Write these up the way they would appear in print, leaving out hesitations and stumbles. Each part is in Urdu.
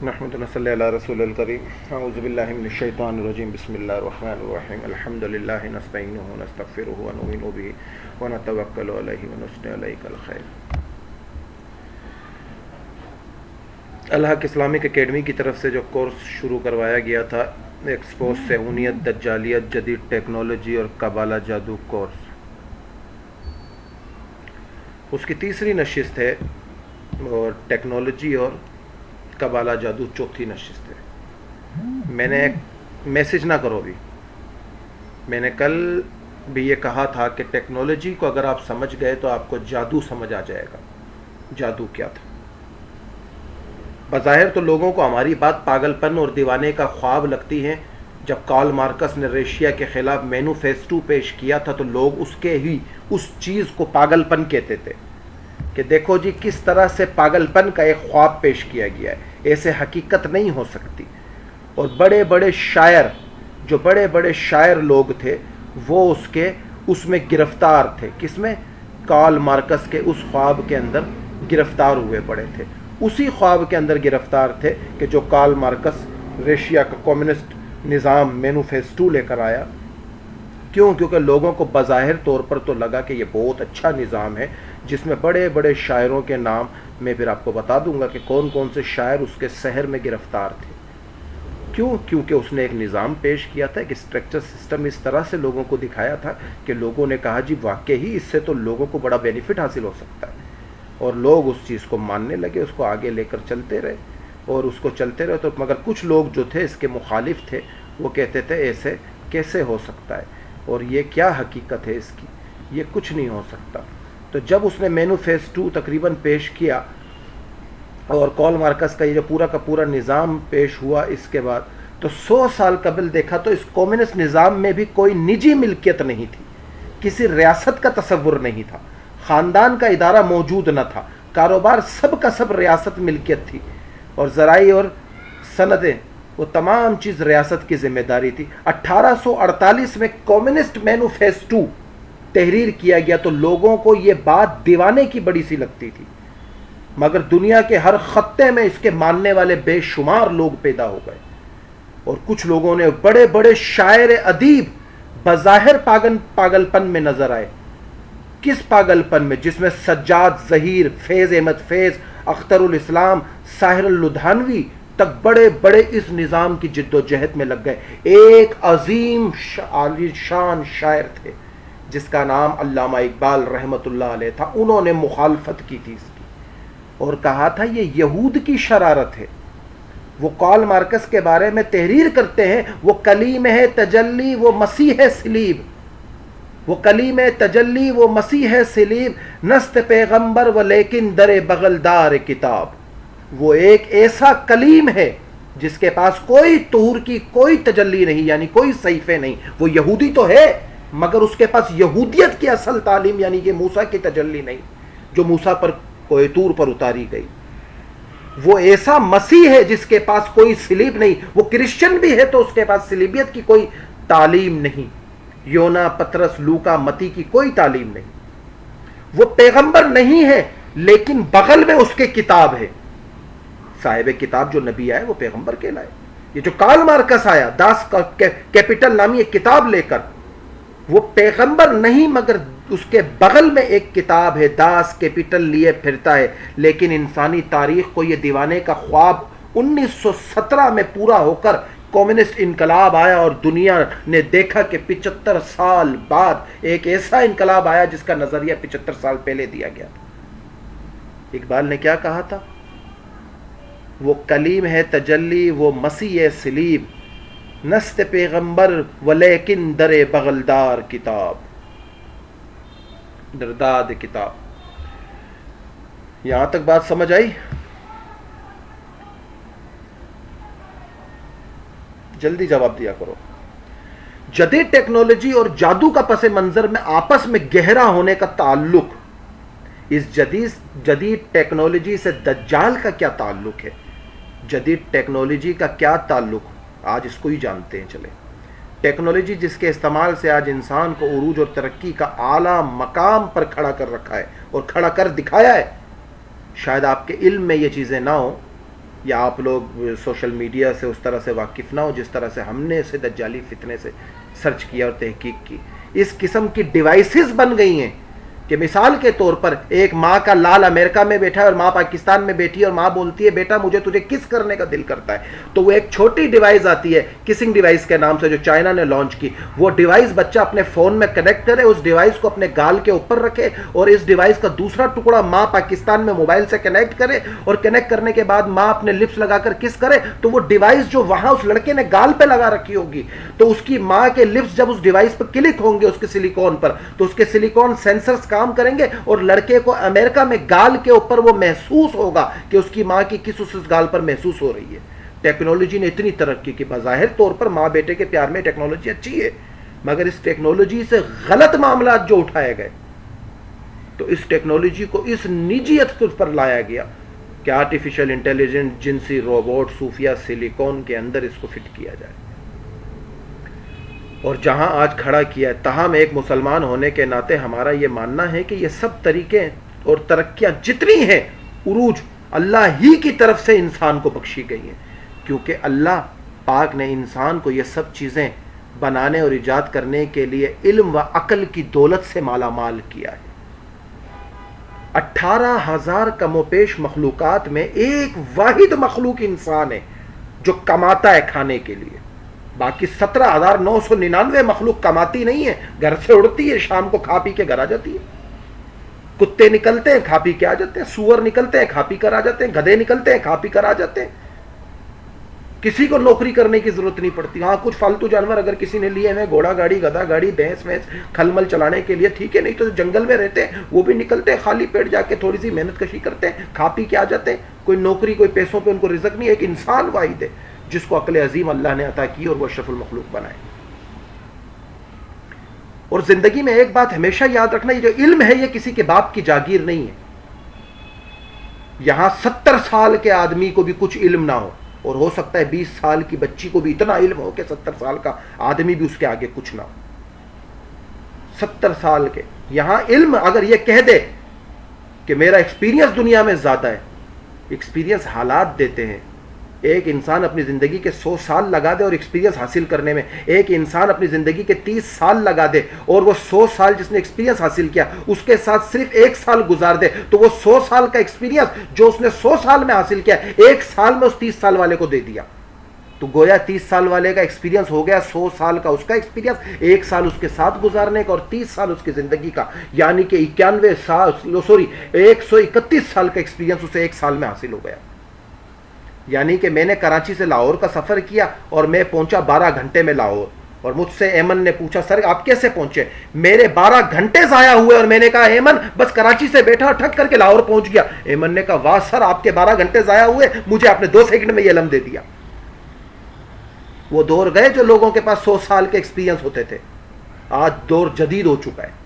نحمد صلی اللہ رسول الکریم اعوذ باللہ من الشیطان الرجیم بسم اللہ الرحمن الرحیم الحمد للہ نستعینہ ونستغفرہ ونؤمن بہ ونتوکل علیہ ونثنی علیہ الخیر۔ الحق اسلامک اکیڈمی کی طرف سے جو کورس شروع کروایا گیا تھا، ایکسپوز صہیونیت، دجالیت، جدید ٹیکنالوجی اور قبالہ جادو کورس، اس کی تیسری نشست ہے اور ٹیکنالوجی اور قبالہ جادو چوتھی نشست ہے۔ میں نے ایک میسج نہ کرو بھی، میں نے کل بھی یہ کہا تھا کہ ٹیکنالوجی کو اگر آپ سمجھ گئے تو آپ کو جادو سمجھ آ جائے گا۔ جادو کیا تھا؟ بظاہر تو لوگوں کو ہماری بات پاگل پن اور دیوانے کا خواب لگتی ہے۔ جب کارل مارکس نے ریشیا کے خلاف مینوفیسٹو پیش کیا تھا تو لوگ اس چیز کو پاگل پن کہتے تھے کہ دیکھو جی کس طرح سے پاگل پن کا ایک خواب پیش کیا گیا ہے، ایسے حقیقت نہیں ہو سکتی۔ اور بڑے بڑے شاعر لوگ تھے وہ اس میں گرفتار تھے۔ کس میں؟ کارل مارکس کے اس خواب کے اندر گرفتار ہوئے پڑے تھے۔ اسی خواب کے اندر گرفتار تھے کہ جو کارل مارکس ریشیا کا کمیونسٹ نظام مینوفیسٹو لے کر آیا۔ کیونکہ لوگوں کو بظاہر طور پر تو لگا کہ یہ بہت اچھا نظام ہے، جس میں بڑے بڑے شاعروں کے نام میں پھر آپ کو بتا دوں گا کہ کون کون سے شاعر اس کے شہر میں گرفتار تھے۔ کیونکہ اس نے ایک نظام پیش کیا تھا، ایک اسٹرکچر سسٹم اس طرح سے لوگوں کو دکھایا تھا کہ لوگوں نے کہا جی واقعی اس سے تو لوگوں کو بڑا بینیفٹ حاصل ہو سکتا ہے، اور لوگ اس چیز کو ماننے لگے، اس کو آگے لے کر چلتے رہے تو مگر کچھ لوگ جو تھے اس کے مخالف تھے، وہ کہتے تھے ایسے کیسے ہو سکتا ہے اور یہ کیا حقیقت ہے اس کی، یہ کچھ نہیں ہو سکتا۔ تو جب اس نے مینوفیسٹو تقریباً پیش کیا اور کارل مارکس کا یہ جو پورا کا پورا نظام پیش ہوا، اس کے بعد تو 100 سال قبل دیکھا تو اس کمیونسٹ نظام میں بھی کوئی نجی ملکیت نہیں تھی، کسی ریاست کا تصور نہیں تھا، خاندان کا ادارہ موجود نہ تھا، کاروبار سب کا سب ریاست ملکیت تھی، اور ذرائع اور صنعتیں وہ تمام چیز ریاست کی ذمہ داری تھی۔ 1848 میں کمیونسٹ مینوفیسٹو تحریر کیا گیا تو لوگوں کو یہ بات دیوانے کی بڑی سی لگتی تھی، مگر دنیا کے ہر خطے میں اس کے ماننے والے بے شمار لوگ پیدا ہو گئے، اور کچھ لوگوں نے بڑے بڑے شاعر ادیب بظاہر پاگل پن میں نظر آئے۔ کس پاگل پن میں؟ جس میں سجاد ظہیر، فیض احمد فیض، اختر الاسلام، ساحر اللدھانوی تک بڑے بڑے اس نظام کی جد و جہد میں لگ گئے۔ ایک عظیم عالی شان شاعر تھے جس کا نام علامہ اقبال رحمۃ اللہ علیہ تھا، انہوں نے مخالفت کی تھی اس کی اور کہا تھا یہ یہود کی شرارت ہے۔ وہ کارل مارکس کے بارے میں تحریر کرتے ہیں، وہ کلیم ہے تجلی وہ مسیح ہے صلیب، وہ کلیم تجلی وہ مسیح ہے صلیب، نست پیغمبر و لیکن در بغل دار کتاب۔ وہ ایک ایسا کلیم ہے جس کے پاس کوئی طور کی کوئی تجلی نہیں، یعنی کوئی صحیفے نہیں۔ وہ یہودی تو ہے مگر اس کے پاس یہودیت کی اصل تعلیم یعنی کہ موسیٰ کی تجلی نہیں جو موسیٰ پر کوئی طور پر اتاری گئی۔ وہ ایسا مسیح ہے جس کے پاس کوئی صلیب نہیں، وہ کرسچن بھی ہے تو اس کے پاس صلیبیت کی کوئی تعلیم نہیں، یونا، پطرس، لوکا، متی کی کوئی تعلیم نہیں۔ وہ پیغمبر نہیں ہے لیکن بغل میں اس کے کتاب ہے، صاحب کتاب جو نبی آئے وہ پیغمبر کہلائے۔ یہ جو کارل مارکس آیا داس کیپٹل نامی ایک کتاب لے کر، وہ پیغمبر نہیں مگر اس کے بغل میں ایک کتاب ہے، داس کیپٹل لیے پھرتا ہے۔ لیکن انسانی تاریخ کو یہ دیوانے کا خواب 1917 میں پورا ہو کر کمیونسٹ انقلاب آیا، اور دنیا نے دیکھا کہ 75 سال بعد ایک ایسا انقلاب آیا جس کا نظریہ 75 سال پہلے دیا گیا تھا۔ اقبال نے کیا کہا تھا؟ وہ کلیم ہے تجلی وہ مسیح صلیب، نست پیغمبر ولیکن در بغلدار کتاب، درداد کتاب۔ یہاں تک بات سمجھ آئی؟ جلدی جواب دیا کرو۔ جدید ٹیکنالوجی اور جادو کا پس منظر میں آپس میں گہرا ہونے کا تعلق، اس جدید ٹیکنالوجی سے دجال کا کیا تعلق ہے؟ جدید ٹیکنالوجی کا کیا تعلق؟ آج اس کو ہی جانتے ہیں۔ چلے، ٹیکنالوجی جس کے استعمال سے آج انسان کو عروج اور ترقی کا اعلیٰ مقام پر کھڑا کر رکھا ہے اور کھڑا کر دکھایا ہے۔ شاید آپ کے علم میں یہ چیزیں نہ ہوں یا آپ لوگ سوشل میڈیا سے اس طرح سے واقف نہ ہو جس طرح سے ہم نے اسے دجالی فتنے سے سرچ کیا اور تحقیق کی. اس قسم کی ڈیوائسز بن گئی ہیں کہ مثال کے طور پر ایک ماں کا لال امریکہ میں بیٹھا ہے اور ماں پاکستان میں بیٹھی ہے اور ماں بولتی ہے بیٹا مجھے تجھے کس کرنے کا دل کرتا ہے, تو وہ ایک چھوٹی ڈیوائس آتی ہے کسنگ ڈیوائس کے نام سے جو چائنا نے لانچ کی. وہ ڈیوائس بچہ اپنے فون میں کنیکٹ کرے, اس ڈیوائس کو اپنے گال کے اوپر رکھے اور اس ڈیوائس کا دوسرا ٹکڑا ماں پاکستان میں موبائل سے کنیکٹ کرے اور کنیکٹ کرنے کے بعد ماں اپنے لپس لگا کر کس کرے, تو وہ ڈیوائس جو وہاں اس لڑکے نے گال پہ لگا رکھی ہوگی تو اس کی ماں کے لپس جب اس ڈیوائس پر کلک ہوں گے اس کے سلیکون پر تو اس کے سلیکون سینسرز کام کریں گے اور لڑکے کو امریکہ میں گال کے اوپر وہ محسوس ہوگا کہ اس کی ماں کی کس اس گال پر محسوس ہو رہی ہے. ٹیکنالوجی نے اتنی ترقی کی, بظاہر طور پر ماں بیٹے کے پیار میں ٹیکنالوجی اچھی ہے, مگر اس ٹیکنالوجی سے غلط معاملات جو اٹھائے گئے تو اس ٹیکنالوجی کو اس نجیت کے پر لایا گیا کہ آرٹیفیشل انٹیلیجنس جنسی روبوٹ صوفیہ سلیکون کے اندر اس کو فٹ کیا جائے. اور جہاں آج کھڑا کیا ہے, تاہم ایک مسلمان ہونے کے ناطے ہمارا یہ ماننا ہے کہ یہ سب طریقے اور ترقیاں جتنی ہیں عروج اللہ ہی کی طرف سے انسان کو بخشی گئی ہیں, کیونکہ اللہ پاک نے انسان کو یہ سب چیزیں بنانے اور ایجاد کرنے کے لیے علم و عقل کی دولت سے مالا مال کیا ہے. 18,000 کم و بیش مخلوقات میں ایک واحد مخلوق انسان ہے جو کماتا ہے کھانے کے لیے, باقی 17,999 مخلوق کماتی نہیں ہے, گھر سے اڑتی ہے, شام کو کھا پی کے گھر آ جاتی ہے. کتے نکلتے ہیں کھا پی کے آ جاتے ہیں, سور نکلتے ہیں کھا پی کر آ جاتے ہیں, گدھے نکلتے ہیں کھا پی کر آ جاتے ہیں. کسی کو نوکری کرنے کی ضرورت نہیں پڑتی. ہاں کچھ فالتو جانور اگر کسی نے لیے ہیں, گھوڑا گاڑی, گدھا گاڑی, بھینس کھل مل چلانے کے لیے ٹھیک ہے, نہیں تو جنگل میں رہتے ہیں وہ بھی نکلتے ہیں, خالی پیٹ جا کے تھوڑی سی محنت کشی کرتے ہیں, کھا پی کے آ جاتے ہیں. کوئی نوکری کوئی پیسوں پہ ان کو رزق نہیں ہے. ایک انسان واحد ہے جس کو عقل عظیم اللہ نے عطا کی اور وہ اشرف المخلوق بنائے. اور زندگی میں ایک بات ہمیشہ یاد رکھنا, یہ جو علم ہے یہ کسی کے باپ کی جاگیر نہیں ہے. یہاں 70 سال کے آدمی کو بھی کچھ علم نہ ہو, اور ہو سکتا ہے 20 سال کی بچی کو بھی اتنا علم ہو کہ 70 سال کا آدمی بھی اس کے آگے کچھ نہ ہو. 70 سال کے یہاں علم اگر یہ کہہ دے کہ میرا ایکسپیرینس دنیا میں زیادہ ہے, ایکسپیرینس حالات دیتے ہیں. ایک انسان اپنی زندگی کے 100 سال لگا دے اور ایکسپیرینس حاصل کرنے میں, ایک انسان اپنی زندگی کے 30 سال لگا دے اور وہ 100 سال جس نے ایکسپیرینس حاصل کیا اس کے ساتھ صرف 1 سال گزار دے, تو وہ 100 سال کا ایکسپیرینس جو اس نے 100 سال میں حاصل کیا 1 سال میں اس 30 سال والے کو دے دیا, تو گویا 30 سال والے کا ایکسپیرینس ہو گیا 100 سال کا اس کا ایکسپیرینس, 1 سال اس کے ساتھ گزارنے کا اور 30 سال اس کی زندگی کا, یعنی کہ 131 سال کا ایکسپیرینس اسے 1 سال میں حاصل ہو گیا. یعنی کہ میں نے کراچی سے لاہور کا سفر کیا اور میں پہنچا 12 گھنٹے میں لاہور, اور مجھ سے ایمن نے پوچھا سر آپ کیسے پہنچے, میرے 12 گھنٹے ضائع ہوئے, اور میں نے کہا ایمن بس کراچی سے بیٹھا ٹھک کر کے لاہور پہنچ گیا. ایمن نے کہا واہ سر آپ کے 12 گھنٹے ضائع ہوئے, مجھے آپ نے 2 سیکنڈ میں یہ علم دے دیا. وہ دور گئے جو لوگوں کے پاس 100 سال کے ایکسپیرینس ہوتے تھے, آج دور جدید ہو چکا ہے.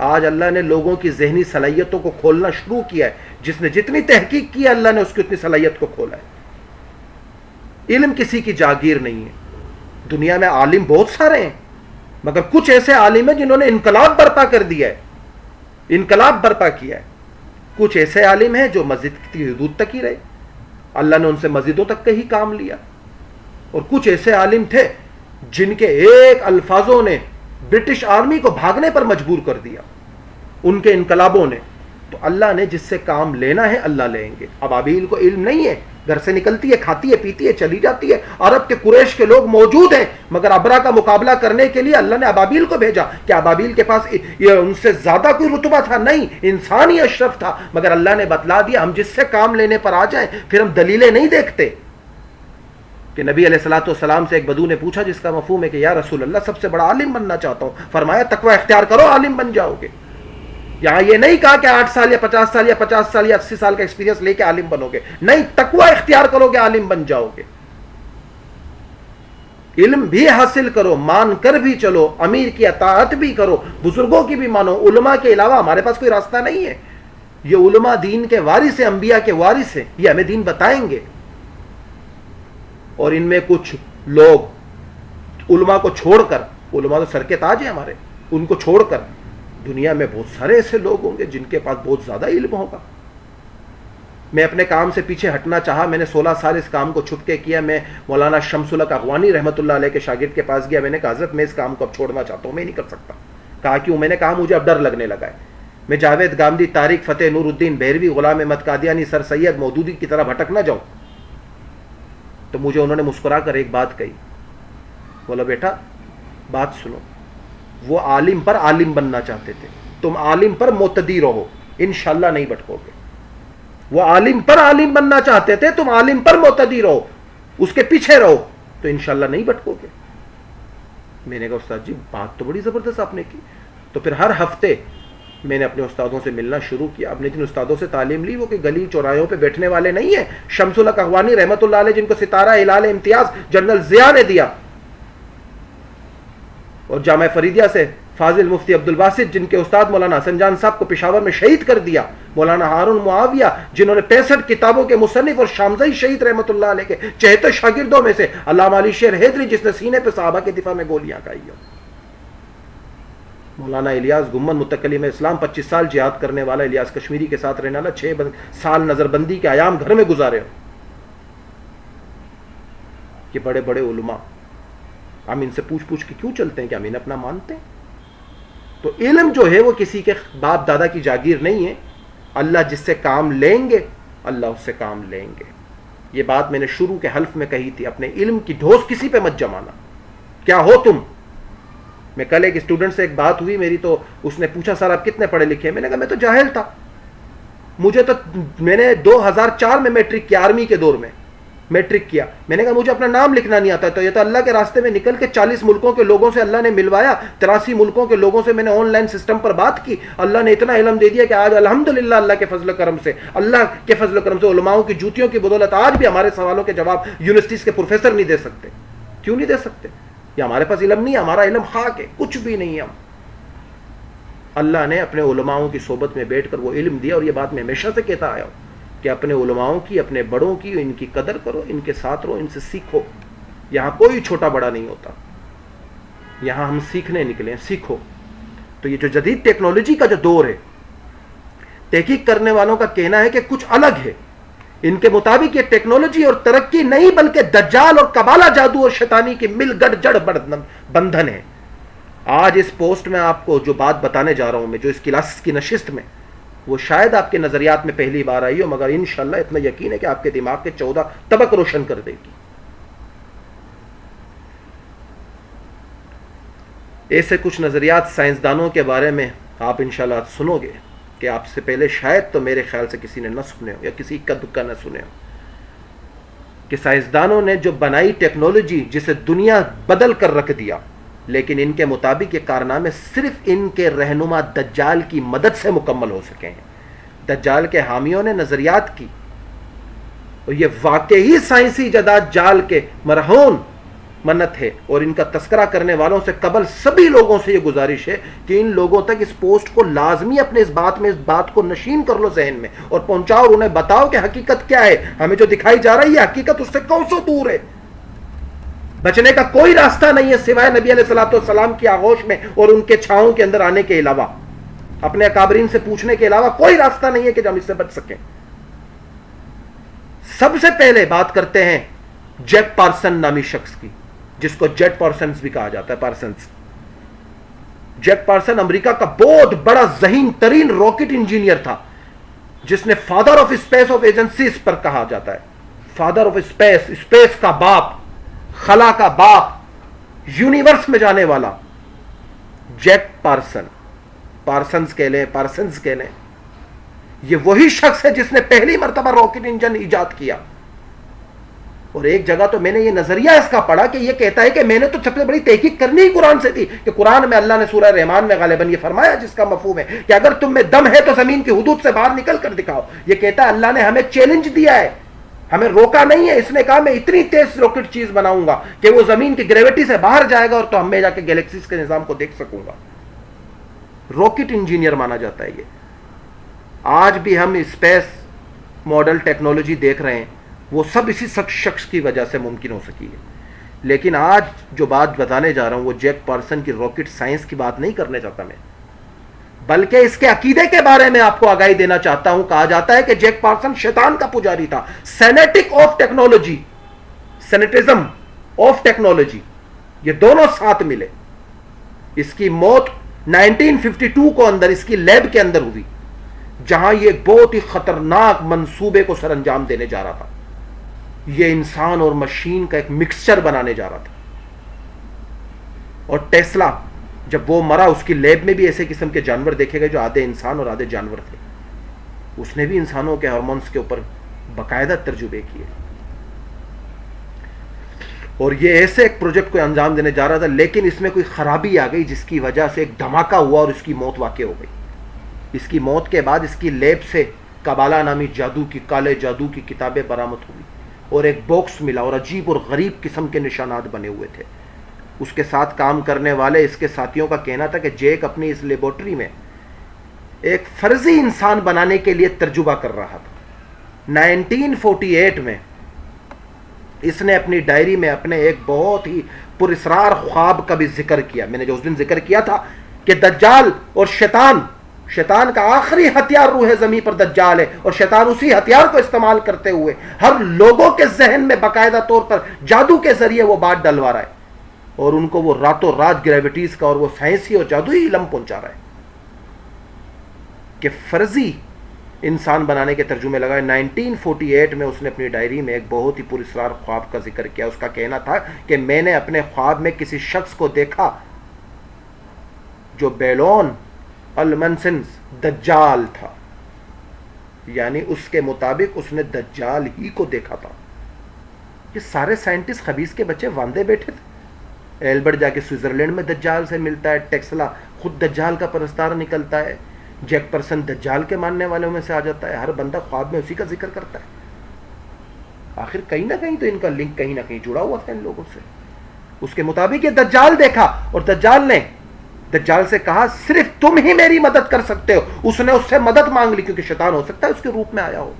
آج اللہ نے لوگوں کی ذہنی صلاحیتوں کو کھولنا شروع کیا ہے, جس نے جتنی تحقیق کی اللہ نے اس کی اتنی صلاحیت کو کھولا ہے. علم کسی کی جاگیر نہیں ہے. دنیا میں عالم بہت سارے ہیں, مگر کچھ ایسے عالم ہیں جنہوں نے انقلاب برپا کر دیا ہے, انقلاب برپا کیا ہے. کچھ ایسے عالم ہیں جو مسجد کی حدود تک ہی رہے, اللہ نے ان سے مسجدوں تک کا ہی کام لیا. اور کچھ ایسے عالم تھے جن کے ایک الفاظوں نے برٹش آرمی کو بھاگنے پر مجبور کر دیا, ان کے انقلابوں نے. تو اللہ نے جس سے کام لینا ہے اللہ لیں گے. ابابیل کو علم نہیں ہے, گھر سے نکلتی ہے, کھاتی ہے, پیتی ہے, چلی جاتی ہے. عرب کے قریش کے لوگ موجود ہیں, مگر ابرا کا مقابلہ کرنے کے لیے اللہ نے ابابیل کو بھیجا. کہ ابابیل کے پاس ان سے زیادہ کوئی رتبہ تھا نہیں, انسان ہی اشرف تھا, مگر اللہ نے بتلا دیا ہم جس سے کام لینے پر آ جائیں پھر ہم دلیلیں نہیں دیکھتے. کہ نبی علیہ الصلوۃ والسلام سے ایک بدو نے پوچھا جس کا مفہوم ہے کہ یا رسول اللہ سب سے بڑا عالم بننا چاہتا ہوں, فرمایا تقوی اختیار کرو عالم بن جاؤ گے. یہاں یہ نہیں کہا کہ 8 سال یا 50 سال یا 50 سال یا 80 سال کا ایکسپیرینس لے کے عالم بنو گے, نہیں, تقوی اختیار کرو گے عالم بن جاؤ گے. علم بھی حاصل کرو, مان کر بھی چلو, امیر کی اطاعت بھی کرو, بزرگوں کی بھی مانو. علماء کے علاوہ ہمارے پاس کوئی راستہ نہیں ہے. یہ علماء دین کے وارث ہیں, انبیاء کے وارث ہیں, یہ ہمیں دین بتائیں گے. اور ان میں کچھ لوگ علماء کو چھوڑ کر, علماء تو سر کے تاج ہیں ہمارے, ان کو چھوڑ کر دنیا میں بہت سارے ایسے لوگ ہوں گے جن کے پاس بہت زیادہ علم ہوگا. میں اپنے کام سے پیچھے ہٹنا چاہا, میں نے 16 سال اس کام کو چھپ کے کیا. میں مولانا شمس الحق اغوانی رحمۃ اللہ علیہ کے شاگرد کے پاس گیا, میں نے کہا حضرت میں اس کام کو اب چھوڑنا چاہتا ہوں, میں نہیں کر سکتا. کہا کیوں؟ میں نے کہا مجھے اب ڈر لگنے لگا ہے, میں جاوید گامدی, طارق فتح, نور الدین بہروی, غلام احمد قادیانی, سر سید مودودی کی طرح بھٹک نہ جاؤں. تو مجھے انہوں نے مسکرا کر ایک بات کہی, بولا بیٹا بات سنو, وہ عالم پر عالم بننا چاہتے تھے, تم عالم پر معتدی رہو, انشاءاللہ نہیں بھٹکو گے. وہ عالم پر عالم بننا چاہتے تھے, تم عالم پر معتدی رہو, اس کے پیچھے رہو, تو انشاءاللہ نہیں بھٹکو گے. میں نے کہا استاد جی بات تو بڑی زبردست آپ نے کی. تو پھر ہر ہفتے میں نے اپنے استادوں سے ملنا شروع کیا. اپنے جن استادوں سے تعلیم لی وہ کہ گلی چوراہوں پہ بیٹھنے والے نہیں ہیں, شمس الحق اغوانی رحمۃ اللہ علیہ جن کو ستارہ ہلال امتیاز جنرل ضیاء نے دیا, اور جامعہ فریدیہ سے فاضل مفتی عبد الباسط جن کے استاد مولانا حسن جان صاحب کو پشاور میں شہید کر دیا, مولانا ہارون معاویہ جنہوں نے 65 کتابوں کے مصنف اور شامزئی شہید رحمۃ اللہ علیہ کے چہتے شاگردوں میں سے علامہ علی شیر حیدری جس نے سینے پہ صحابہ کے دفاع میں گولیاں کھائی ہو, مولانا الیاس گمن متکلم اسلام 25 سال جہاد کرنے والا, الیاس کشمیری کے ساتھ رہنے والا, 6 سال نظر بندی کے ایام گھر میں گزارے ہو. یہ بڑے بڑے علماء, ہم ان سے پوچھ کے کیوں چلتے ہیں کہ ہم انہیں اپنا مانتے ہیں؟ تو علم جو ہے وہ کسی کے باپ دادا کی جاگیر نہیں ہے. اللہ جس سے کام لیں گے اللہ اس سے کام لیں گے. یہ بات میں نے شروع کے حلف میں کہی تھی, اپنے علم کی ڈھوس کسی پہ مت جمانا. کیا ہو تم؟ میں کل ایک اسٹوڈنٹ سے ایک بات ہوئی میری, تو اس نے پوچھا سر آپ کتنے پڑھے لکھے ہیں؟ میں نے کہا میں تو جاہل تھا, میں نے 2004 میں میٹرک کیا, آرمی کے دور میں میٹرک کیا. میں نے کہا مجھے اپنا نام لکھنا نہیں آتا. تو یہ تو اللہ کے راستے میں نکل کے 40 ملکوں کے لوگوں سے اللہ نے ملوایا, 83 ملکوں کے لوگوں سے میں نے آن لائن سسٹم پر بات کی. اللہ نے اتنا علم دے دیا کہ آج الحمدللہ اللہ کے فضل و کرم سے علماؤں کی جوتیوں کی بدولت آج بھی ہمارے سوالوں کے جواب یونیورسٹیز کے پروفیسر نہیں دے سکتے. کیوں نہیں دے سکتے؟ یہ ہمارے پاس علم نہیں ہے, ہمارا علم خاک ہے, کچھ بھی نہیں ہے. ہم اللہ نے اپنے علماؤں کی صحبت میں بیٹھ کر وہ علم دیا, اور یہ بات میں ہمیشہ سے کہتا آیا ہوں کہ اپنے علماؤں کی, اپنے بڑوں کی, ان کی قدر کرو, ان کے ساتھ رہو, ان سے سیکھو. یہاں کوئی چھوٹا بڑا نہیں ہوتا, یہاں ہم سیکھنے نکلے, سیکھو. تو یہ جو جدید ٹیکنالوجی کا جو دور ہے, تحقیق کرنے والوں کا کہنا ہے کہ کچھ الگ ہے. ان کے مطابق یہ ٹیکنالوجی اور ترقی نہیں بلکہ دجال اور کبالا جادو اور شیطانی کی مل گڑ جڑ بندھن ہے. آج اس پوسٹ میں آپ کو جو بات بتانے جا رہا ہوں میں, جو اس کلاس کی نشست میں, وہ شاید آپ کے نظریات میں پہلی بار آئی ہو, مگر انشاءاللہ اتنا یقین ہے کہ آپ کے دماغ کے 14 طبق روشن کر دے گی. ایسے کچھ نظریات سائنسدانوں کے بارے میں آپ انشاءاللہ سنو گے کہ آپ سے پہلے شاید تو میرے خیال سے کسی نے نہ سنے ہو, یا کسی کا دکا نہ سنے ہو, کہ سائنسدانوں نے جو بنائی ٹیکنالوجی جسے دنیا بدل کر رکھ دیا, لیکن ان کے مطابق یہ کارنامے صرف ان کے رہنما دجال کی مدد سے مکمل ہو سکے ہیں. دجال کے حامیوں نے نظریات کی, اور یہ واقعی سائنسی جداد جال کے مرہون منت ہے. اور ان کا تذکرہ کرنے والوں سے قبل سبھی لوگوں سے یہ گزارش ہے کہ ان لوگوں تک اس پوسٹ کو لازمی اپنے اس بات کو نشین کر لو ذہن میں, اور پہنچاؤ, اور انہیں بتاؤ کہ حقیقت کیا ہے. ہمیں جو دکھائی جا رہی ہے حقیقت اس سے کون سو دور ہے. بچنے کا کوئی راستہ نہیں ہے سوائے نبی علیہ الصلوۃ والسلام کی آغوش میں اور ان کے چھاؤں کے اندر آنے کے علاوہ, اپنے اکابرین سے پوچھنے کے علاوہ کوئی راستہ نہیں ہے کہ ہم اس سے بچ سکیں. سب سے پہلے بات کرتے ہیں جیک پارسن نامی شخص کی, جس کو جیٹ پارسنز بھی کہا جاتا ہے. پارسنز, جیک پارسن امریکہ کا بہت بڑا ذہین ترین راکٹ انجینئر تھا, جس نے father of space of agencies پر کہا جاتا ہے. فادر آف اسپیس, اسپیس کا باپ, خلا کا باپ, یونیورس میں جانے والا جیک پارسن. پارسنز کہہ لیں, یہ وہی شخص ہے جس نے پہلی مرتبہ راکٹ انجن ایجاد کیا. اور ایک جگہ تو میں نے یہ نظریہ اس کا پڑھا کہ یہ کہتا ہے کہ میں نے تو سب سے بڑی تحقیق کرنی ہی قرآن سے تھی, کہ قرآن میں اللہ نے سورہ رحمان میں غالباً یہ فرمایا جس کا مفہوم ہے کہ اگر تم میں دم ہے تو زمین کی حدود سے باہر نکل کر دکھاؤ. یہ کہتا ہے اللہ نے ہمیں چیلنج دیا ہے, ہمیں روکا نہیں ہے. اس نے کہا میں اتنی تیز راکٹ چیز بناؤں گا کہ وہ زمین کی گریوٹی سے باہر جائے گا, اور تو ہم میں جا کے گیلیکسیز کے نظام کو دیکھ سکوں گا. راکٹ انجینئر مانا جاتا ہے یہ. آج بھی ہم اسپیس ماڈل ٹیکنالوجی دیکھ رہے ہیں, وہ سب اسی شخص کی وجہ سے ممکن ہو سکی ہے. لیکن آج جو بات بتانے جا رہا ہوں وہ جیک پارسن کی راکٹ سائنس کی بات نہیں کرنے چاہتا میں. بلکہ اس کے عقیدے کے بارے میں آپ کو آگاہی دینا چاہتا ہوں. کہا جاتا ہے کہ جیک پارسن شیطان کا پجاری تھا. سینیٹک آف ٹیکنالوجی، سینیٹزم آف ٹیکنالوجی، یہ دونوں ساتھ ملے. اس کی موت 1952 کو اندر اس کی لیب کے اندر ہوئی، جہاں یہ بہت ہی خطرناک منصوبے کو سر انجام دینے جا رہا تھا. یہ انسان اور مشین کا ایک مکسچر بنانے جا رہا تھا. اور ٹیسلا جب وہ مرا، اس کی لیب میں بھی ایسے قسم کے جانور دیکھے گئے جو آدھے انسان اور آدھے جانور تھے. اس نے بھی انسانوں کے ہارمونز کے اوپر باقاعدہ تجربے کیے. اور یہ ایسے ایک پروجیکٹ کو انجام دینے جا رہا تھا، لیکن اس میں کوئی خرابی آ گئی جس کی وجہ سے ایک دھماکہ ہوا اور اس کی موت واقع ہو گئی. اس کی موت کے بعد اس کی لیب سے کبالہ نامی جادو کی، کالے جادو کی کتابیں برآمد ہوئی اور ایک باکس ملا اور عجیب اور غریب قسم کے نشانات بنے ہوئے تھے. اس کے ساتھ کام کرنے والے اس کے ساتھیوں کا کہنا تھا کہ جیک اپنی اس لیبورٹری میں ایک فرضی انسان بنانے کے لیے تجربہ کر رہا تھا. 1948 میں اس نے اپنی ڈائری میں اپنے ایک بہت ہی پراسرار خواب کا بھی ذکر کیا. میں نے جو اس دن ذکر کیا تھا کہ دجال اور شیطان کا آخری ہتھیار روح زمین پر دجال ہے، اور شیطان اسی ہتھیار کو استعمال کرتے ہوئے ہر لوگوں کے ذہن میں باقاعدہ طور پر جادو کے ذریعے وہ بات ڈلوا رہا ہے، اور ان کو وہ راتوں رات گریویٹیز کا اور وہ سائنسی اور جادوئی علم پہنچا رہا ہے کہ فرضی انسان بنانے کے ترجمے لگائے. 1948 میں اس نے اپنی ڈائری میں ایک بہت ہی پراسرار خواب کا ذکر کیا. اس کا کہنا تھا کہ میں نے اپنے خواب میں کسی شخص کو دیکھا جو بیلون المنسنس دجال تھا. یعنی اس کے مطابق اس نے دجال ہی کو دیکھا تھا. یہ سارے سائنٹسٹ خبیث کے بچے واندے بیٹھے تھے. ایلبرٹ جا کے سوئٹزرلینڈ میں دجال سے ملتا ہے، ٹیسلا خود دجال کا پرستار نکلتا ہے، جیک پرسن دجال کے ماننے والوں میں سے آ جاتا ہے. ہر بندہ خواب میں اسی کا ذکر کرتا ہے. آخر کہیں نہ کہیں تو ان کا لنک کہیں نہ کہیں جڑا ہوا تھا ان لوگوں سے. اس کے مطابق یہ دجال دیکھا اور دجال نے دجال سے کہا صرف تم ہی میری مدد کر سکتے ہو. اس نے اس سے مدد مانگ لی، کیونکہ شیطان ہو سکتا ہے اس کے روپ میں آیا ہو،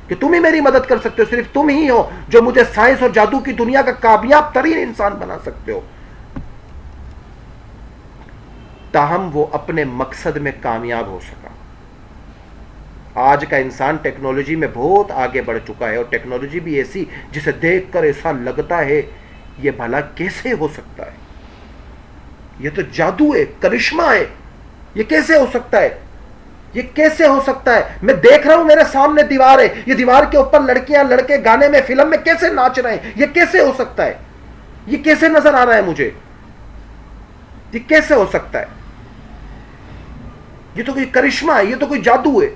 کہ تم ہی میری مدد کر سکتے ہو، صرف تم ہی ہو جو مجھے سائنس اور جادو کی دنیا کا کامیاب ترین انسان بنا سکتے ہو. تاہم وہ اپنے مقصد میں کامیاب ہو سکا. آج کا انسان ٹیکنالوجی میں بہت آگے بڑھ چکا ہے، اور ٹیکنالوجی بھی ایسی جسے دیکھ کر ایسا لگتا ہے یہ بھلا کیسے ہو سکتا ہے، یہ تو جادو ہے، کرشمہ ہے، یہ کیسے ہو سکتا ہے، یہ کیسے ہو سکتا ہے. میں دیکھ رہا ہوں میرے سامنے دیوار ہے، یہ دیوار کے اوپر لڑکیاں لڑکے گانے میں فلم میں کیسے ناچ رہے ہیں، یہ کیسے ہو سکتا ہے، یہ کیسے نظر آ رہا ہے مجھے، یہ کیسے ہو سکتا ہے، یہ تو کوئی کرشمہ ہے، یہ تو کوئی جادو ہے.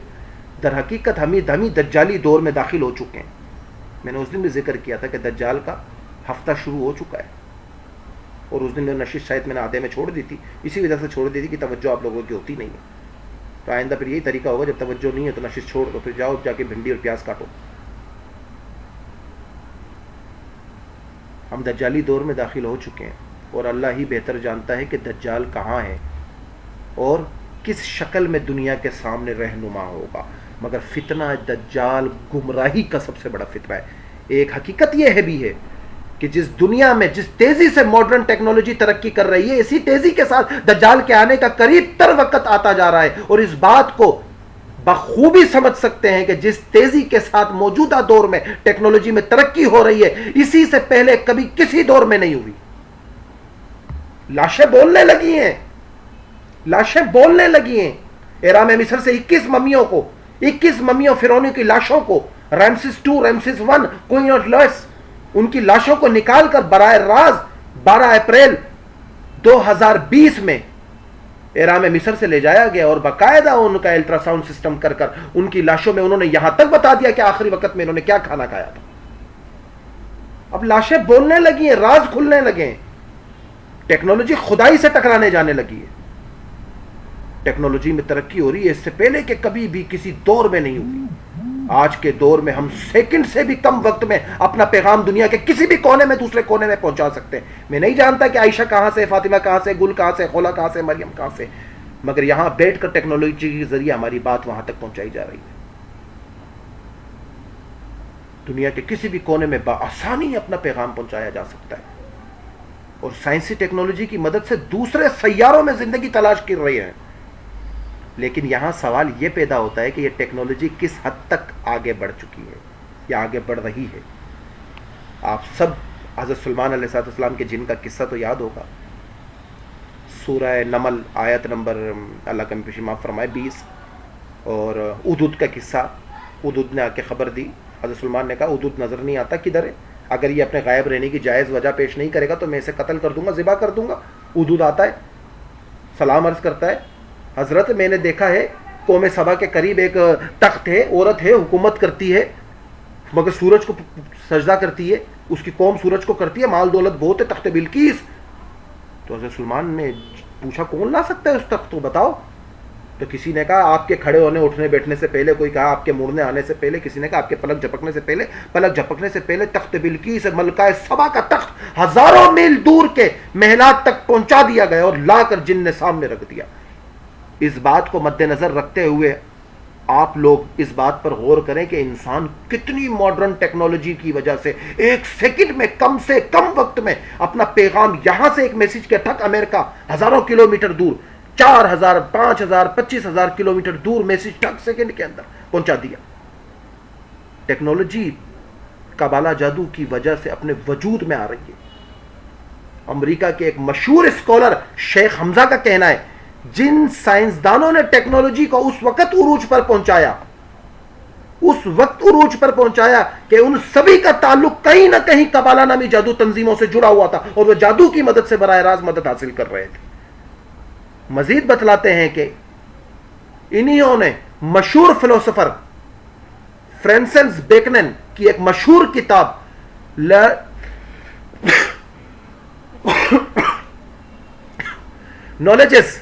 در حقیقت ہم دجالی دور میں داخل ہو چکے ہیں. میں نے اس دن بھی ذکر کیا تھا کہ دجال کا ہفتہ شروع ہو چکا ہے، اور اس دن میں نشست شاید میں نے آدھے میں چھوڑ دی تھی، اسی وجہ سے چھوڑ دی تھی کہ توجہ آپ لوگوں کی ہوتی نہیں ہے. تو آئندہ پھر یہی طریقہ ہوگا، جب توجہ نہیں ہے تو نشست چھوڑ دو، پھر جاؤ جا کے بھنڈی اور پیاز کاٹو. ہم دجالی دور میں داخل ہو چکے ہیں، اور اللہ ہی بہتر جانتا ہے کہ دجال کہاں ہے اور کس شکل میں دنیا کے سامنے رہنما ہوگا. مگر فتنہ دجال گمراہی کا سب سے بڑا فتنہ ہے. ایک حقیقت یہ ہے بھی ہے کہ جس دنیا میں جس تیزی سے ماڈرن ٹیکنالوجی ترقی کر رہی ہے، اسی تیزی کے ساتھ دجال کے آنے کا قریب تر وقت آتا جا رہا ہے. اور اس بات کو بخوبی سمجھ سکتے ہیں کہ جس تیزی کے ساتھ موجودہ دور میں ٹیکنالوجی میں ترقی ہو رہی ہے، اسی سے پہلے کبھی کسی دور میں نہیں ہوئی. لاشیں بولنے لگی ہیں، لاشیں بولنے لگی ہیں. اہرام مصر سے 21 ممیوں فرعونیوں کی لاشوں کو، رامسس 2 رامسس 1 کوئن اور لوئس، ان کی لاشوں کو نکال کر براہ راست 12 اپریل 2020 میں اہرام مصر سے لے جایا گیا، اور باقاعدہ ان کا الٹرا ساؤنڈ سسٹم کر کر ان کی لاشوں میں انہوں نے یہاں تک بتا دیا کہ آخری وقت میں انہوں نے کیا کھانا کھایا تھا. اب لاشیں بولنے لگی ہیں، راز کھلنے لگے ہیں. ٹیکنالوجی خدائی سے ٹکرانے جانے لگی ہے. ٹیکنالوجی میں ترقی ہو رہی ہے اس سے پہلے کہ کبھی بھی کسی دور میں نہیں ہوئی. آج کے دور میں ہم سیکنڈ سے بھی کم وقت میں اپنا پیغام دنیا کے کسی بھی کونے میں دوسرے کونے میں پہنچا سکتے ہیں. میں نہیں جانتا کہ عائشہ کہاں سے، فاطمہ کہاں سے، گل کہاں سے، خولا کہاں سے، مریم کہاں سے، مگر یہاں بیٹھ کر ٹیکنالوجی کے ذریعے ہماری بات وہاں تک پہنچائی جا رہی ہے. دنیا کے کسی بھی کونے میں بآسانی اپنا پیغام پہنچایا جا سکتا ہے، اور سائنسی ٹیکنالوجی کی مدد سے دوسرے سیاروں میں زندگی تلاش کر رہے ہیں. لیکن یہاں سوال یہ پیدا ہوتا ہے کہ یہ ٹیکنالوجی کس حد تک آگے بڑھ چکی ہے یا آگے بڑھ رہی ہے. آپ سب حضرت سلیمان علیہ السلام کے جن کا قصہ تو یاد ہوگا. سورہ نمل آیت نمبر اللہ کا پیشی معاف فرمائے 20. اور ادود کا قصہ. ادود نے آ کے خبر دی. حضرت سلیمان نے کہا ادود نظر نہیں آتا کدھر ہے, اگر یہ اپنے غائب رہنے کی جائز وجہ پیش نہیں کرے گا تو میں اسے قتل کر دوں گا, ذبح کر دوں گا. ادود آتا ہے, سلام عرض کرتا ہے, حضرت میں نے دیکھا ہے قوم سبا کے قریب ایک تخت ہے, عورت ہے, حکومت کرتی ہے مگر سورج کو سجدہ کرتی ہے, اس کی قوم سورج کو کرتی ہے, مال دولت بہت ہے, تخت بلقیس. تو حضرت سلیمان نے پوچھا کون لا سکتا ہے اس تخت کو, بتاؤ. تو کسی نے کہا آپ کے کھڑے ہونے اٹھنے بیٹھنے سے پہلے, کوئی کہا آپ کے مڑنے آنے سے پہلے, کسی نے کہا آپ کے پلک جھپکنے سے پہلے. پلک جھپکنے سے پہلے تخت بلقیس ملکہ سبا کا تخت ہزاروں میل دور کے محلات تک پہنچا دیا گیا اور لا کر جن نے سامنے رکھ دیا. اس بات کو مد نظر رکھتے ہوئے آپ لوگ اس بات پر غور کریں کہ انسان کتنی ماڈرن ٹیکنالوجی کی وجہ سے ایک سیکنڈ میں کم سے کم وقت میں اپنا پیغام یہاں سے ایک میسج کے ٹھک امریکہ ہزاروں کلومیٹر دور 4000 5000 25000 کلومیٹر دور میسج ٹھک سیکنڈ کے اندر پہنچا دیا. ٹیکنالوجی کابالا جادو کی وجہ سے اپنے وجود میں آ رہی ہے. امریکہ کے ایک مشہور اسکالر شیخ حمزہ کا کہنا ہے جن سائنسدانوں نے ٹیکنالوجی کو اس وقت عروج پر پہنچایا, اس وقت عروج پر پہنچایا کہ ان سبھی کا تعلق کہیں نہ کہیں کبالا نامی جادو تنظیموں سے جڑا ہوا تھا اور وہ جادو کی مدد سے براہ راست مدد حاصل کر رہے تھے. مزید بتلاتے ہیں کہ انہوں نے مشہور فلسفر فرانسس بیکنن کی ایک مشہور کتاب نالجز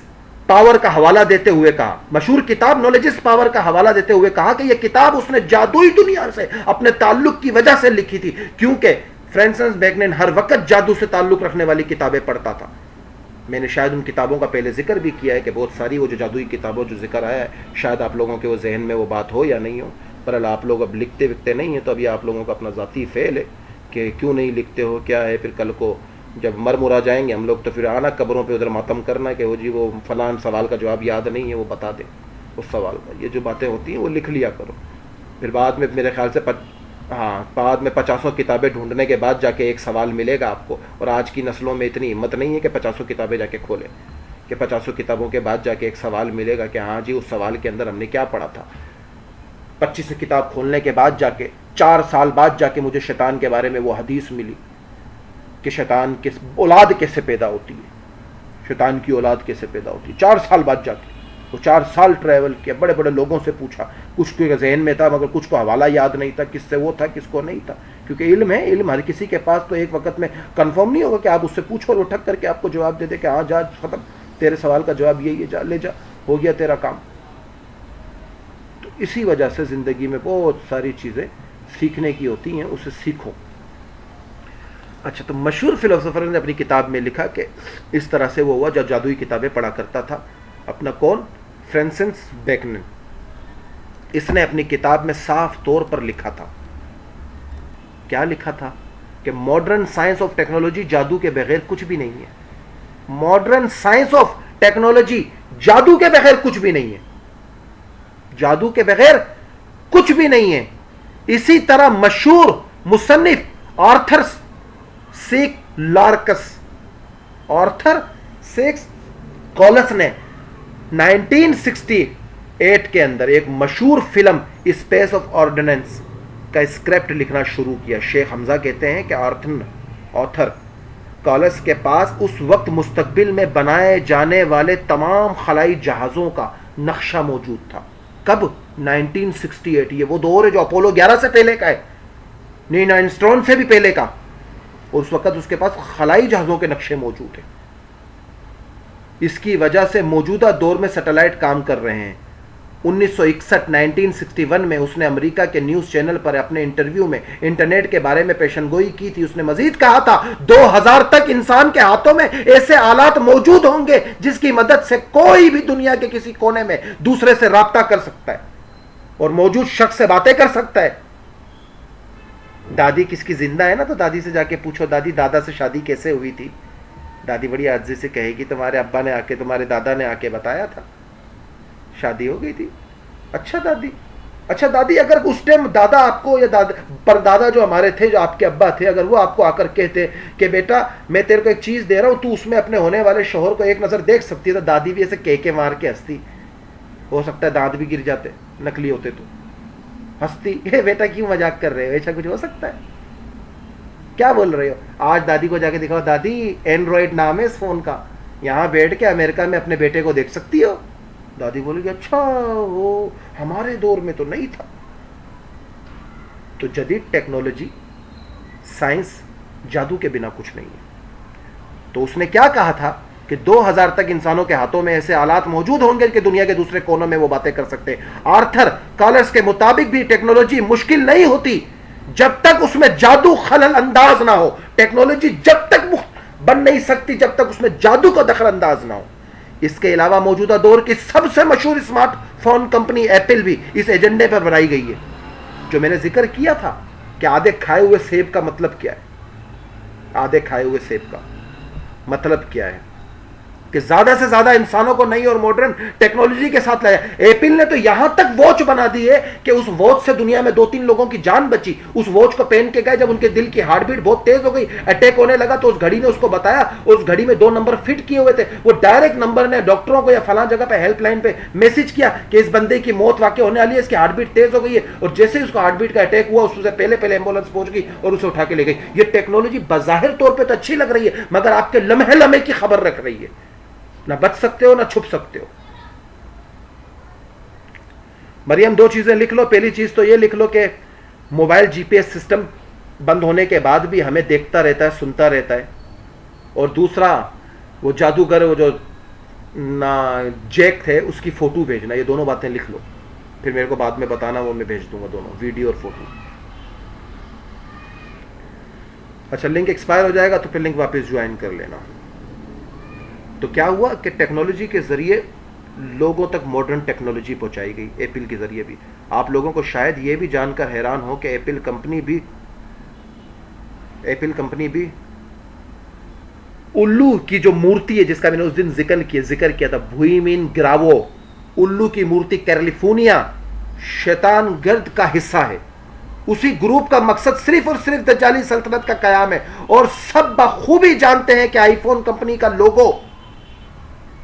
پاور کا حوالہ دیتے ہوئے کہا, مشہور کتاب نالجز پاور کا حوالہ دیتے ہوئے کہا کہ یہ کتاب اس نے جادوئی دنیا سے اپنے تعلق کی وجہ سے لکھی تھی, کیونکہ فرانسس بیکنن ہر وقت جادو سے تعلق رکھنے والی کتابیں پڑھتا تھا. میں نے شاید ان کتابوں کا پہلے ذکر بھی کیا ہے کہ بہت ساری وہ جو جادوئی کتابوں جو ذکر آیا ہے شاید آپ لوگوں کے وہ ذہن میں وہ بات ہو یا نہیں ہو, پر آپ لوگ اب لکھتے وکھتے نہیں ہیں, تو اب یہ آپ لوگوں کا اپنا ذاتی فعل ہے کہ کیوں نہیں لکھتے ہو, کیا ہے. پھر کل کو جب مر مرا جائیں گے ہم لوگ تو پھر آنا قبروں پہ ادھر ماتم کرنا کہ وہ جی وہ فلان سوال کا جواب یاد نہیں ہے وہ بتا دیں اس سوال کا. یہ جو باتیں ہوتی ہیں وہ لکھ لیا کرو, پھر بعد میں میرے خیال سے بعد میں 50 کتابیں ڈھونڈنے کے بعد جا کے ایک سوال ملے گا آپ کو. اور آج کی نسلوں میں اتنی ہمت نہیں ہے کہ 50 کتابیں جا کے کھولیں, کہ 50 کتابوں کے بعد جا کے ایک سوال ملے گا کہ ہاں جی اس سوال کے اندر ہم نے کیا پڑھا تھا. 25 کتاب کھولنے کے بعد جا کے 4 سال بعد جا کے مجھے شیطان کے بارے میں وہ حدیث ملی کہ شیطان کی اولاد کیسے پیدا ہوتی ہے, شیطان کی اولاد کیسے پیدا ہوتی ہے. 4 سال بعد جا کے وہ 4 سال ٹریول کیا, بڑے بڑے لوگوں سے پوچھا, کچھ کے ذہن میں تھا مگر کچھ کو حوالہ یاد نہیں تھا کس سے وہ تھا کس کو نہیں تھا, کیونکہ علم ہے, علم ہر کسی کے پاس تو ایک وقت میں کنفرم نہیں ہوگا کہ آپ اس سے پوچھو اور وہ ٹھک کر کے آپ کو جواب دے دے کہ ہاں جا ختم, تیرے سوال کا جواب یہی ہے, جا لے جا, ہو گیا تیرا کام. تو اسی وجہ سے زندگی میں بہت ساری چیزیں سیکھنے کی ہوتی ہیں, اسے سیکھو. اچھا, تو مشہور فلسفر نے اپنی کتاب میں لکھا کہ اس طرح سے وہ ہوا جب جادوئی کتابیں پڑھا کرتا تھا. اپنا کون؟ فرانسس بیکنن. اس نے اپنی کتاب میں صاف طور پر لکھا تھا, کیا لکھا تھا کہ ماڈرن سائنس آف ٹیکنالوجی جادو کے بغیر کچھ بھی نہیں ہے. ماڈرن سائنس آف ٹیکنالوجی جادو کے بغیر کچھ بھی نہیں ہے, جادو کے بغیر کچھ بھی نہیں ہے. اسی طرح مشہور مصنف آرتھر سیک لارکس, آرتھر سیکس کولس نے 1968 کے اندر ایک مشہور فلم اسپیس آف آرڈیننس کا اسکرپٹ لکھنا شروع کیا. شیخ حمزہ کہتے ہیں کہ آرتھر کولس کے پاس اس وقت مستقبل میں بنائے جانے والے تمام خلائی جہازوں کا نقشہ موجود تھا. کب؟ 1968. یہ وہ دور ہے جو اپولو 11 سے پہلے کا ہے, نیل آرمسٹرانگ سے بھی پہلے کا. اور اس وقت اس کے پاس خلائی جہازوں کے نقشے موجود ہیں. اس کی وجہ سے موجودہ دور میں سیٹلائٹ کام کر رہے ہیں. 1961 میں اس نے امریکہ کے نیوز چینل پر اپنے انٹرویو میں انٹرنیٹ کے بارے میں پیشن گوئی کی تھی. اس نے مزید کہا تھا 2000 تک انسان کے ہاتھوں میں ایسے آلات موجود ہوں گے جس کی مدد سے کوئی بھی دنیا کے کسی کونے میں دوسرے سے رابطہ کر سکتا ہے اور موجود شخص سے باتیں کر سکتا ہے. دادی کس کی زندہ ہے نا, تو دادی سے جا کے پوچھو دادی دادا سے شادی کیسے ہوئی تھی, دادی بڑی عاجزی سے کہے گی تمہارے ابا نے آ کے تمہارے دادا نے آ کے بتایا تھا. شادی ہو گئی تھی. اچھا دادی, اچھا دادی, اگر اس ٹائم دادا آپ کو یا پر دادا جو ہمارے تھے, جو آپ کے ابا تھے, اگر وہ آپ کو آ کر کہتے کہ بیٹا میں تیرے کو ایک چیز دے رہا ہوں, تو اس میں اپنے ہونے والے شوہر کو ایک نظر دیکھ سکتی ہے, تو دادی بھی ایسے کے مار کے ہنستی, ہو سکتا ہے دانت بھی گر جاتے, نکلی ہوتے تو ہنستی, یہ بیٹا کیوں مذاق کر رہے ہو, ایسا کچھ ہو سکتا ہے, کیا بول رہے ہو. آج دادی کو جا کے دکھاؤ, دادی اینڈرائڈ نام ہے اس فون کا, یہاں بیٹھ کے امریکہ میں اپنے بیٹے کو دیکھ سکتی ہو. دادی بولے گی اچھا وہ ہمارے دور میں تو نہیں تھا. تو جدید ٹیکنالوجی, سائنس, جادو کے بنا کچھ نہیں ہے. تو اس نے کیا کہا تھا کہ 2000 تک انسانوں کے ہاتھوں میں ایسے آلات موجود ہوں گے کہ دنیا کے دوسرے کونوں میں وہ باتیں کر سکتے ہیں. آرتھر کالرس کے مطابق بھی ٹیکنالوجی مشکل نہیں ہوتی جب تک اس میں جادو خلل انداز نہ ہو. ٹیکنالوجی جب تک بن نہیں سکتی جب تک اس میں جادو کا دخل انداز نہ ہو. اس کے علاوہ موجودہ دور کی سب سے مشہور اسمارٹ فون کمپنی ایپل بھی اس ایجنڈے پر بنائی گئی ہے. جو میں نے ذکر کیا تھا کہ آدھے کھائے ہوئے سیب کا مطلب کیا ہے, آدھے کھائے ہوئے سیب کا مطلب کیا ہے کہ زیادہ سے زیادہ انسانوں کو نئی اور ماڈرن ٹیکنالوجی کے ساتھ لایا. ایپل نے تو یہاں تک واچ بنا دی ہے کہ اس واچ سے دنیا میں 2-3 لوگوں کی جان بچی. اس واچ کو پہن کے گئے, جب ان کے دل کی ہارٹ بیٹ بہت تیز ہو گئی, اٹیک ہونے لگا, تو اس گھڑی نے اس کو بتایا, اس گھڑی میں 2 نمبر فٹ کیے ہوئے تھے, وہ ڈائریکٹ نمبر نے ڈاکٹروں کو یا فلاں جگہ پہ ہیلپ لائن پہ میسج کیا کہ اس بندے کی موت واقع ہونے والی ہے, اس کی ہارٹ بیٹ تیز ہو گئی ہے. اور جیسے اس کو ہارٹ بیٹ کا اٹیک ہوا, اس سے پہلے ایمبولینس پہنچ گئی اور اسے اٹھا کے لے گئی. یہ ٹیکنالوجی بظاہر طور پہ تو اچھی لگ رہی ہے, مگر آپ کے لمحے لمحے کی خبر رکھ رہی ہے. نہ بچ سکتے ہو نہ چھپ سکتے ہو. مریم 2 چیزیں لکھ لو. پہلی چیز تو یہ لکھ لو کہ موبائل جی پی ایس سسٹم بند ہونے کے بعد بھی ہمیں دیکھتا رہتا ہے, سنتا رہتا ہے. اور دوسرا وہ جادوگر, وہ جو جیک تھے, اس کی فوٹو بھیجنا. یہ دونوں باتیں لکھ لو, پھر میرے کو بعد میں بتانا, وہ میں بھیج دوں گا دونوں, ویڈیو اور فوٹو. اچھا لنک ایکسپائر ہو جائے گا تو پھر لنک واپس جوائن کر لینا. تو کیا ہوا کہ ٹیکنالوجی کے ذریعے لوگوں تک ماڈرن ٹیکنالوجی پہنچائی گئی, ایپل کے ذریعے بھی. آپ لوگوں کو شاید یہ بھی جان کر حیران ہو کہ ایپل کمپنی بھی الو کی جو مورتی ہے, جس کا میں نے اس دن ذکر کیا تھا, بھوئیمین گراوو, الو کی مورتی کیلیفورنیا شیطان گرد کا حصہ ہے. اسی گروپ کا مقصد صرف اور صرف دجالی سلطنت کا قیام ہے. اور سب بخوبی جانتے ہیں کہ آئی فون کمپنی کا لوگو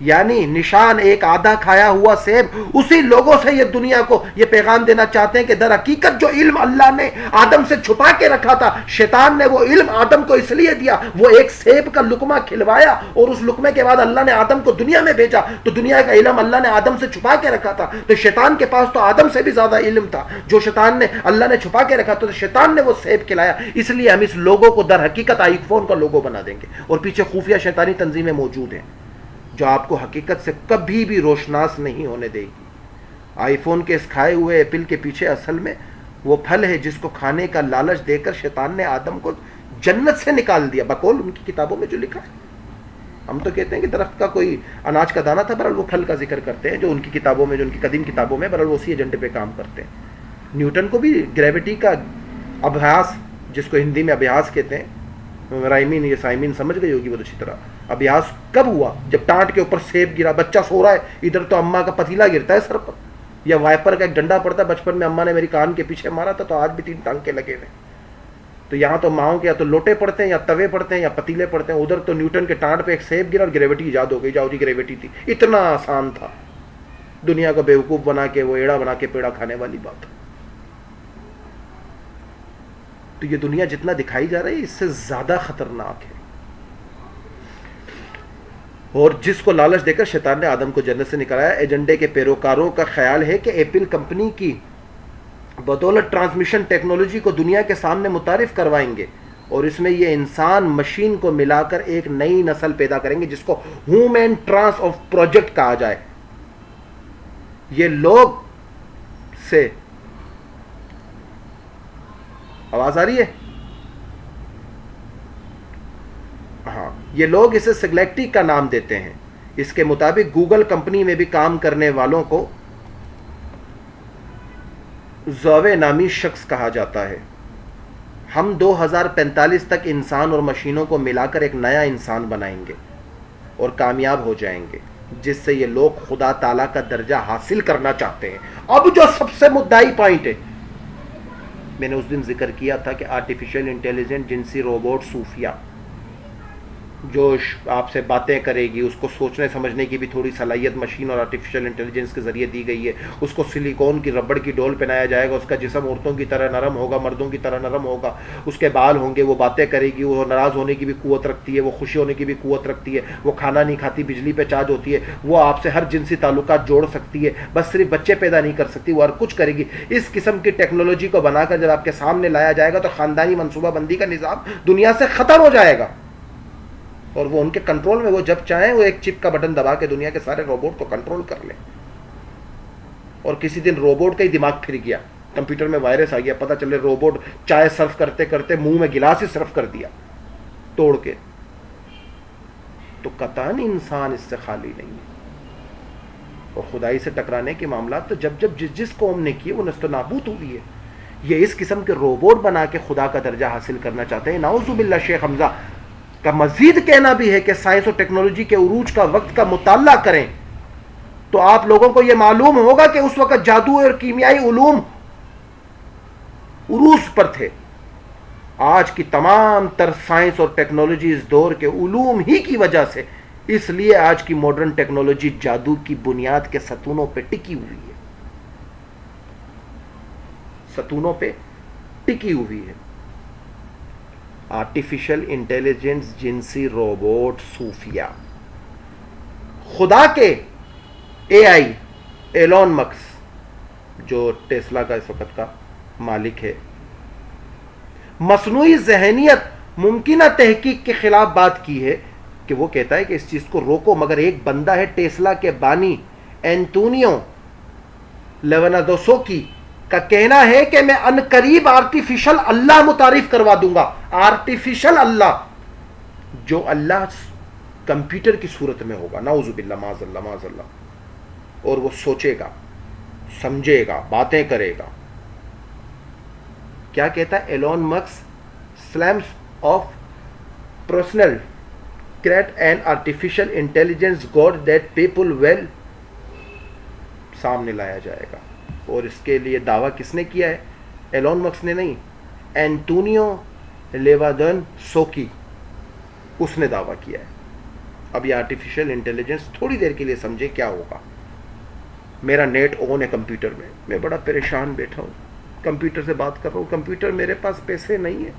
یعنی نشان ایک آدھا کھایا ہوا سیب, اسی لوگوں سے یہ دنیا کو یہ پیغام دینا چاہتے ہیں کہ در حقیقت جو علم اللہ نے آدم سے چھپا کے رکھا تھا, شیطان نے وہ علم آدم کو اس لیے دیا, وہ ایک سیب کا لقمہ کھلوایا, اور اس لقمے کے بعد اللہ نے آدم کو دنیا میں بھیجا. تو دنیا کا علم اللہ نے آدم سے چھپا کے رکھا تھا, تو شیطان کے پاس تو آدم سے بھی زیادہ علم تھا جو شیطان نے اللہ نے چھپا کے رکھا. تو شیطان نے وہ سیب کھلایا, اس لیے ہم اس لوگو کو در حقیقت آئی فون کا لوگو بنا دیں گے. اور پیچھے خفیہ شیطانی تنظیمیں موجود ہیں جو آپ کو حقیقت سے کبھی بھی روشناس نہیں ہونے دے گی. آئی فون کے اس کھائے ہوئے ایپل کے پیچھے اصل میں وہ پھل ہے جس کو کھانے کا لالچ دے کر شیطان نے آدم کو جنت سے نکال دیا, بقول ان کی کتابوں میں جو لکھا ہے. ہم تو کہتے ہیں کہ درخت کا کوئی اناج کا دانہ تھا, برحال وہ پھل کا ذکر کرتے ہیں جو ان کی کتابوں میں, جو ان کی قدیم کتابوں میں, برحال وہ اسی ایجنڈے پہ کام کرتے ہیں. نیوٹن کو بھی گریوٹی کا ابحاث, جس کو ہندی میں ابحاث کہتے ہیں, رائمین یہ سائمین سمجھ گئی ہوگی وہ اچھی طرح, ابحاث کب ہوا؟ جب ٹانٹ کے اوپر سیب گرا, بچہ سو رہا ہے, ادھر تو اماں کا پتیلا گرتا ہے سر پر, یا وائپر کا ایک ڈنڈا پڑتا ہے. بچپن میں اماں نے میری کان کے پیچھے مارا تھا, تو آج بھی 3 ٹانکے لگے ہوئے. تو یہاں تو ماؤں کے یا تو لوٹے پڑتے ہیں, یا توے پڑتے ہیں, یا پتیلے پڑتے ہیں. ادھر تو نیوٹن کے ٹانٹ پہ ایک سیب گرا اور گریوٹی ایجاد ہو گئی. جاؤ جی گریوٹی تھی, اتنا آسان تھا. دنیا کو بیوقوف بنا کے, وہ ایڑا بنا کے پیڑا کھانے والی بات. تو یہ دنیا جتنا دکھائی جا رہی ہے, اس سے زیادہ خطرناک ہے. اور جس کو لالچ دے کر شیطان نے آدم کو جنت سے نکالا. ایجنڈے کے پیروکاروں کا خیال ہے کہ ایپل کمپنی کی بدولت ٹرانسمیشن ٹیکنالوجی کو دنیا کے سامنے متعارف کروائیں گے, اور اس میں یہ انسان مشین کو ملا کر ایک نئی نسل پیدا کریں گے جس کو ہیومن ٹرانس آف پروجیکٹ کہا جائے. یہ لوگ سے آواز آ رہی ہے؟ ہاں, یہ لوگ اسے سگلیکٹی کا نام دیتے ہیں. اس کے مطابق گوگل کمپنی میں بھی کام کرنے والوں کو زوے نامی شخص کہا جاتا ہے. ہم 2045 تک انسان اور مشینوں کو ملا کر ایک نیا انسان بنائیں گے اور کامیاب ہو جائیں گے. جس سے یہ لوگ خدا تعالیٰ کا درجہ حاصل کرنا چاہتے ہیں. اب جو سب سے مدعی پوائنٹ ہے، میں نے اس دن ذکر کیا تھا کہ آرٹیفیشل انٹیلیجنٹ جنسی روبوٹ صوفیہ جو آپ سے باتیں کرے گی، اس کو سوچنے سمجھنے کی بھی تھوڑی صلاحیت مشین اور آرٹیفیشل انٹیلیجنس کے ذریعے دی گئی ہے. اس کو سلیکون کی ربڑ کی ڈول پہنایا جائے گا، اس کا جسم عورتوں کی طرح نرم ہوگا، مردوں کی طرح نرم ہوگا، اس کے بال ہوں گے، وہ باتیں کرے گی، وہ ناراض ہونے کی بھی قوت رکھتی ہے، وہ خوشی ہونے کی بھی قوت رکھتی ہے، وہ کھانا نہیں کھاتی، بجلی پہ چارج ہوتی ہے، وہ آپ سے ہر جنسی تعلقات جوڑ سکتی ہے، بس صرف بچے پیدا نہیں کر سکتی، وہ ہر کچھ کرے گی. اس قسم کی ٹیکنالوجی کو بنا کر جب آپ کے سامنے لایا جائے گا تو خاندانی منصوبہ بندی کا نظام دنیا سے ختم ہو جائے گا، اور وہ ان کے کنٹرول میں، وہ جب چاہیں وہ ایک چپ کا بٹن دبا کے دنیا کے سارے روبوٹ کو کنٹرول کر لیں. اور کسی دن روبوٹ کا ہی دماغ پھر گیا، کمپیوٹر میں وائرس آ گیا، پتہ چلے روبوٹ چائے سرو کرتے کرتے منہ میں گلاس ہی سرو کر دیا توڑ کے، تو قطعاً انسان اس سے خالی نہیں ہے. اور خدائی سے ٹکرانے کے معاملات تو جب جس قوم نے کیے وہ نست و نابود ہوئی ہے. یہ اس قسم کے روبوٹ بنا کے خدا کا درجہ حاصل کرنا چاہتے ہیں. نعوذ باللہ. شیخ حمزہ کا مزید کہنا بھی ہے کہ سائنس اور ٹیکنالوجی کے عروج کا وقت کا مطالعہ کریں تو آپ لوگوں کو یہ معلوم ہوگا کہ اس وقت جادو اور کیمیائی علوم عروج پر تھے. آج کی تمام تر سائنس اور ٹیکنالوجی اس دور کے علوم ہی کی وجہ سے، اس لیے آج کی ماڈرن ٹیکنالوجی جادو کی بنیاد کے ستونوں پہ ٹکی ہوئی ہے، ستونوں پہ ٹکی ہوئی ہے. آرٹیفیشل انٹیلیجنس جنسی روبوٹ صوفیہ. خدا کے اے آئی ایلون مکس جو ٹیسلا کا اس وقت کا مالک ہے، مصنوعی ذہنیت ممکنہ تحقیق کے خلاف بات کی ہے کہ وہ کہتا ہے کہ اس چیز کو روکو، مگر ایک بندہ ہے ٹیسلا کے بانی اینٹونیو لیونادوسکی کا کہنا ہے کہ میں ان قریب آرٹیفیشل اللہ متعارف کروا دوں گا. آرٹیفیشل اللہ، جو اللہ کمپیوٹر کی صورت میں ہوگا، نعوذ باللہ، معاذ اللہ معاذ اللہ. اور وہ سوچے گا، سمجھے گا، باتیں کرے گا. کیا کہتا ہے ایلون مکس؟ سلیمس of personal create and artificial intelligence god that people will سامنے لایا جائے گا. اور اس کے لیے دعویٰ کس نے کیا ہے؟ ایلون مکس نے نہیں، اینٹونیو لیوادوسکی، اس نے دعویٰ کیا ہے. اب یہ آرٹیفیشل انٹیلیجنس تھوڑی دیر کے لیے سمجھے کیا ہوگا. میرا نیٹ آن ہے کمپیوٹر میں بڑا پریشان بیٹھا ہوں، کمپیوٹر سے بات کر رہا ہوں، کمپیوٹر میرے پاس پیسے نہیں ہیں،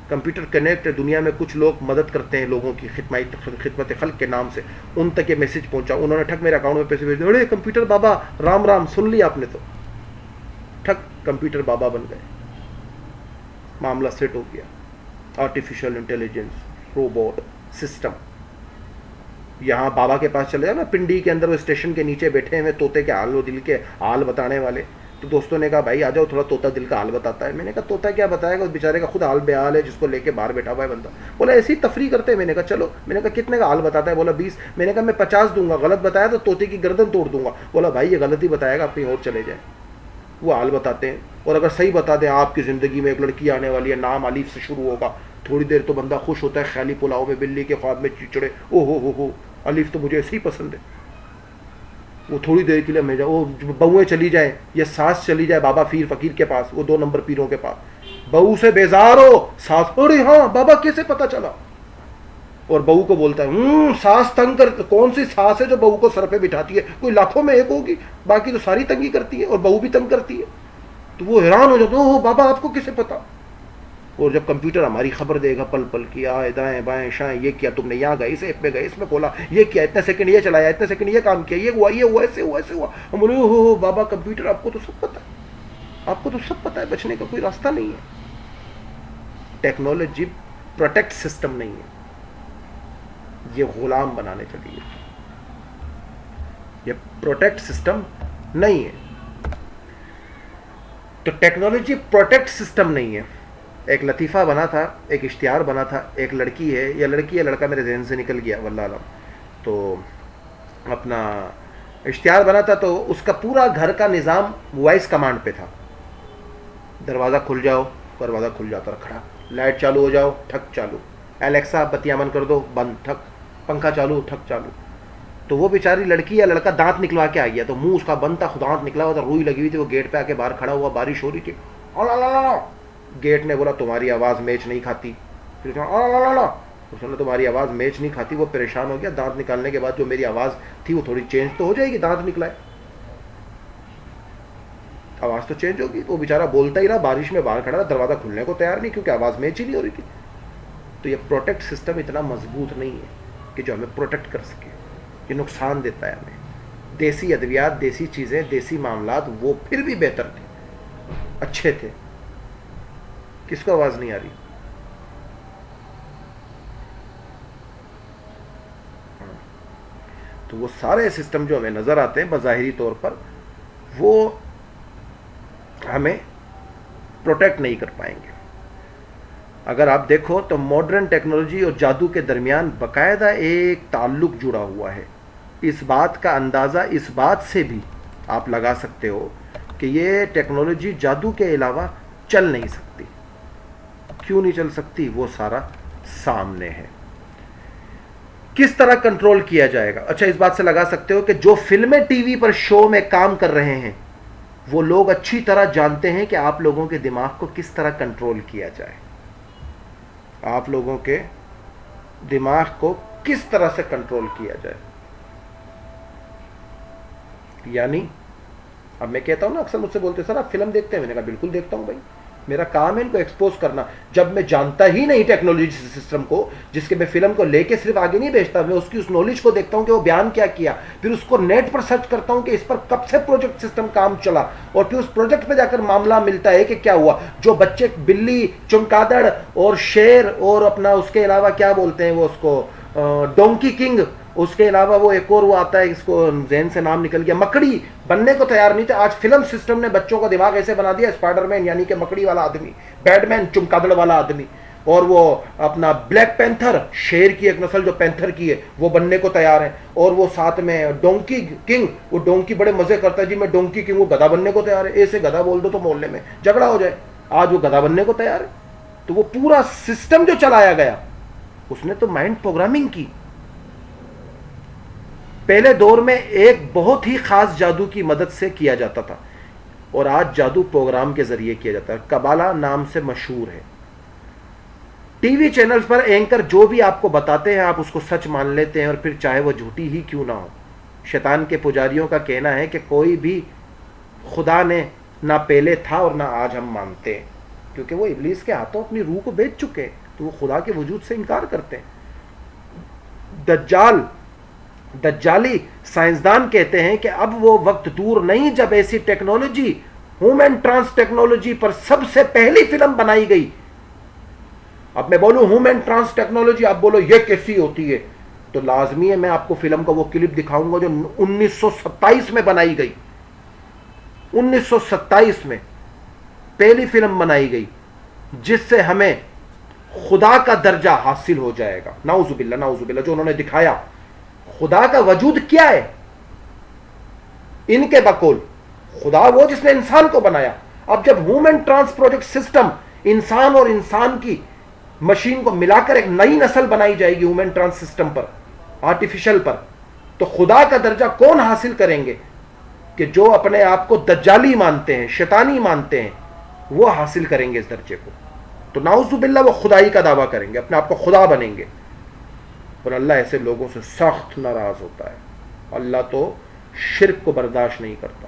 کمپیوٹر کنیکٹ ہے، دنیا میں کچھ لوگ مدد کرتے ہیں لوگوں کی خدمت خلق کے نام سے، ان تک یہ میسج پہنچا، انہوں نے ٹھک میرے اکاؤنٹ میں پیسے بھیج دیے. ارے کمپیوٹر بابا رام رام، سن لیا آپ نے تو، ٹھک کمپیوٹر بابا بن گئے، معاملہ سیٹ ہو گیا. Artificial intelligence robot system. یہاں بابا کے پاس چلے جاؤ نا، پنڈی کے اندر وہ اسٹیشن کے نیچے بیٹھے ہوئے طوطے کے حال و دل کے حال بتانے والے، تو دوستوں نے کہا بھائی آ جاؤ، تھوڑا طوطا دل کا حال بتاتا ہے. میں نے کہا طوطا کیا بتائے گا، اس بیچارے کا خود حال بے حال ہے جس کو لے کے باہر بیٹھا ہوا ہے بندہ. بولا ایسی تفریح کرتے ہیں. میں نے کہا چلو. میں نے کہا کتنے کا حال بتاتا ہے؟ بولا 20. میں نے کہا میں 50 دوں گا، غلط بتایا تو طوطے کی گردن توڑ دوں گا. بولا بھائی یہ غلط ہی بتائے گا، آپ کہیں اور چلے جائیں. وہ حال بتاتے ہیں، اور اگر صحیح بتا دیں آپ کی زندگی میں ایک لڑکی آنے والی ہے، نام الف سے شروع ہوگا، تھوڑی دیر تو بندہ خوش ہوتا ہے، خیالی پلاؤ میں بلی کے خواب میں چچڑے، او ہو الف تو مجھے ایسے ہی پسند ہے. وہ تھوڑی دیر کے لیے میں جاؤ، بہویں چلی جائیں یا ساس چلی جائے بابا پیر فقیر کے پاس، وہ 2 نمبر پیروں کے پاس، بہو سے بیزار ہو، ساس ارے ہاں بابا کیسے پتا چلا، اور بہو کو بولتا ہے ساس تنگ کر. کون سی ساس ہے جو بہو کو سر پہ بٹھاتی ہے؟ کوئی لاکھوں میں ایک ہوگی، باقی تو ساری تنگی کرتی ہے، اور بہو بھی تنگ کرتی ہے. تو وہ حیران ہو جاتا ہے، بابا آپ کو کیسے پتا؟ اور جب کمپیوٹر ہماری خبر دے گا پل پل کی، آئے دائیں بائیں شائیں، یہ کیا تم نے، یہاں گئے اس ایپ میں گئے، اس میں کھولا، یہ کیا، اتنے سیکنڈ یہ چلایا، اتنے سیکنڈ یہ کام کیا، یہ ہوا ایسے ہوا ایسے ہوا. ہم بولے ہو بابا کمپیوٹر آپ کو تو سب پتا ہے، آپ کو تو سب پتا ہے، بچنے کا کوئی راستہ نہیں ہے. ٹیکنالوجی پروٹیکٹ سسٹم نہیں ہے، یہ غلام بنانے چلی ہے، یہ پروٹیکٹ سسٹم نہیں ہے. تو ٹیکنالوجی پروٹیکٹ سسٹم نہیں ہے. ایک لطیفہ بنا تھا، ایک اشتہار بنا تھا، ایک لڑکی ہے یا لڑکا میرے ذہن سے نکل گیا واللہ علم، تو اپنا اشتہار بنا تھا، تو اس کا پورا گھر کا نظام وائس کمانڈ پہ تھا. دروازہ کھل جاؤ، دروازہ کھل جاتا رکھا، لائٹ چالو ہو جاؤ، ٹھک چالو، الیکسا بتیاں بند کر دو، بند، ٹھک، پنکھا چالو، ٹھک چالو. تو وہ بیچاری لڑکی یا لڑکا دانت نکلوا کے آ گیا, تو منہ اس کا بند تھا, دانت نکلا ہوا تھا, روئی لگی ہوئی تھی, وہ گیٹ پہ آ کے باہر کھڑا ہوا, بارش ہو رہی تھی, گیٹ نے بولا تمہاری آواز میچ نہیں کھاتی, پھر اس نے تمہاری آواز میچ نہیں کھاتی. وہ پریشان ہو گیا, دانت نکالنے کے بعد جو میری آواز تھی وہ تھوڑی چینج تو ہو جائے گی, دانت نکلا ہے آواز تو چینج ہوگی. تو وہ بیچارہ بولتا ہی رہا, بارش میں باہر کھڑا رہا, دروازہ کھلنے کو تیار نہیں, کیونکہ آواز میچ ہی نہیں ہو رہی تھی. تو یہ پروٹیکٹ سسٹم اتنا مضبوط نہیں ہے کہ جو ہمیں پروٹیکٹ کر سکے, یہ نقصان دیتا ہے ہمیں. دیسی ادویات, دیسی چیزیں, دیسی معاملات وہ پھر بھی بہتر تھے, اچھے تھے. کس کو آواز نہیں آ رہی؟ تو وہ سارے سسٹم جو ہمیں نظر آتے ہیں بظاہری طور پر, وہ ہمیں پروٹیکٹ نہیں کر پائیں گے. اگر آپ دیکھو تو ماڈرن ٹیکنالوجی اور جادو کے درمیان باقاعدہ ایک تعلق جڑا ہوا ہے. اس بات کا اندازہ اس بات سے بھی آپ لگا سکتے ہو کہ یہ ٹیکنالوجی جادو کے علاوہ چل نہیں سکتی. کیوں نہیں چل سکتی؟ وہ سارا سامنے ہے. کس طرح کنٹرول کیا جائے گا؟ اچھا, اس بات سے لگا سکتے ہو کہ جو فلمیں ٹی وی پر شو میں کام کر رہے ہیں وہ لوگ اچھی طرح جانتے ہیں کہ آپ لوگوں کے دماغ کو کس طرح کنٹرول کیا جائے, آپ لوگوں کے دماغ کو کس طرح سے کنٹرول کیا جائے. یعنی اب میں کہتا ہوں نا, اکثر مجھ سے بولتے سر آپ فلم دیکھتے ہیں, میں نے کہا بالکل دیکھتا ہوں بھائی, میرا کام ہے ان کو ایکسپوز کرنا. جب میں جانتا ہی نہیں ٹیکنالوجی سسٹم کو, جس کے میں فلم کو لے کے صرف آگے نہیں بھیجتا, میں اس نالج کو دیکھتا ہوں کہ وہ بیان کیا کیا, پھر اس کو نیٹ پر سرچ کرتا ہوں کہ اس پر کب سے پروجیکٹ سسٹم کام چلا, اور پھر اس پروجیکٹ پہ جا کر معاملہ ملتا ہے کہ کیا ہوا. جو بچے بلی, چمگادڑ اور شیر اور اپنا اس کے علاوہ کیا بولتے ہیں وہ اس کو, ڈونکی کنگ, اس کے علاوہ وہ ایک اور وہ آتا ہے, اس کو ذہن سے نام نکل گیا, مکڑی بننے کو تیار نہیں تھے. آج فلم سسٹم نے بچوں کا دماغ ایسے بنا دیا, اسپائڈر مین یعنی کہ مکڑی والا آدمی, بیٹ مین چمگادڑ والا آدمی, اور وہ اپنا بلیک پینتھر, شیر کی ایک نسل جو پینتھر کی ہے, وہ بننے کو تیار ہیں. اور وہ ساتھ میں ڈونکی کنگ, وہ ڈونکی بڑے مزے کرتا ہے, جی میں ڈونکی کنگ, وہ گدھا بننے کو تیار ہے. ایسے گدھا بول دو تو محلے میں جھگڑا ہو جائے, آج وہ گدھا بننے کو تیار ہے. تو وہ پورا سسٹم جو چلایا گیا اس نے تو مائنڈ پروگرامنگ کی. پہلے دور میں ایک بہت ہی خاص جادو کی مدد سے کیا جاتا تھا, اور آج جادو پروگرام کے ذریعے کیا جاتا ہے. کبالا نام سے مشہور ہے. ٹی وی چینلز پر اینکر جو بھی آپ کو بتاتے ہیں آپ اس کو سچ مان لیتے ہیں, اور پھر چاہے وہ جھوٹی ہی کیوں نہ ہو. شیطان کے پجاریوں کا کہنا ہے کہ کوئی بھی خدا نے نہ پہلے تھا اور نہ آج ہم مانتے ہیں, کیونکہ وہ ابلیس کے ہاتھوں اپنی روح کو بیچ چکے ہیں, تو وہ خدا کے وجود سے انکار کرتے ہیں. دجالی سائنسدان کہتے ہیں کہ اب وہ وقت دور نہیں جب ایسی ٹیکنالوجی, ہیومن ٹرانس ٹیکنالوجی پر سب سے پہلی فلم بنائی گئی. اب میں بولوں ہیومن ٹرانس ٹیکنالوجی, آپ بولو یہ کیسی ہوتی ہے, تو لازمی ہے میں آپ کو فلم کا وہ کلپ دکھاؤں گا جو 1927 میں بنائی گئی. 1927 میں پہلی فلم بنائی گئی جس سے ہمیں خدا کا درجہ حاصل ہو جائے گا. نعوذ باللہ, نعوذ باللہ. جو انہوں نے دکھایا خدا کا وجود کیا ہے, ان کے بقول خدا وہ جس نے انسان کو بنایا. اب جب ہیومن ٹرانس پروجیکٹ سسٹم, انسان اور انسان کی مشین کو ملا کر ایک نئی نسل بنائی جائے گی ہیومن ٹرانس سسٹم پر, آرٹیفیشل پر, تو خدا کا درجہ کون حاصل کریں گے؟ کہ جو اپنے آپ کو دجالی مانتے ہیں, شیطانی مانتے ہیں, وہ حاصل کریں گے اس درجے کو. تو نعوذ باللہ وہ خدائی کا دعویٰ کریں گے, اپنے آپ کو خدا بنیں گے. اور اللہ ایسے لوگوں سے سخت ناراض ہوتا ہے. اللہ تو شرک کو برداشت نہیں کرتا.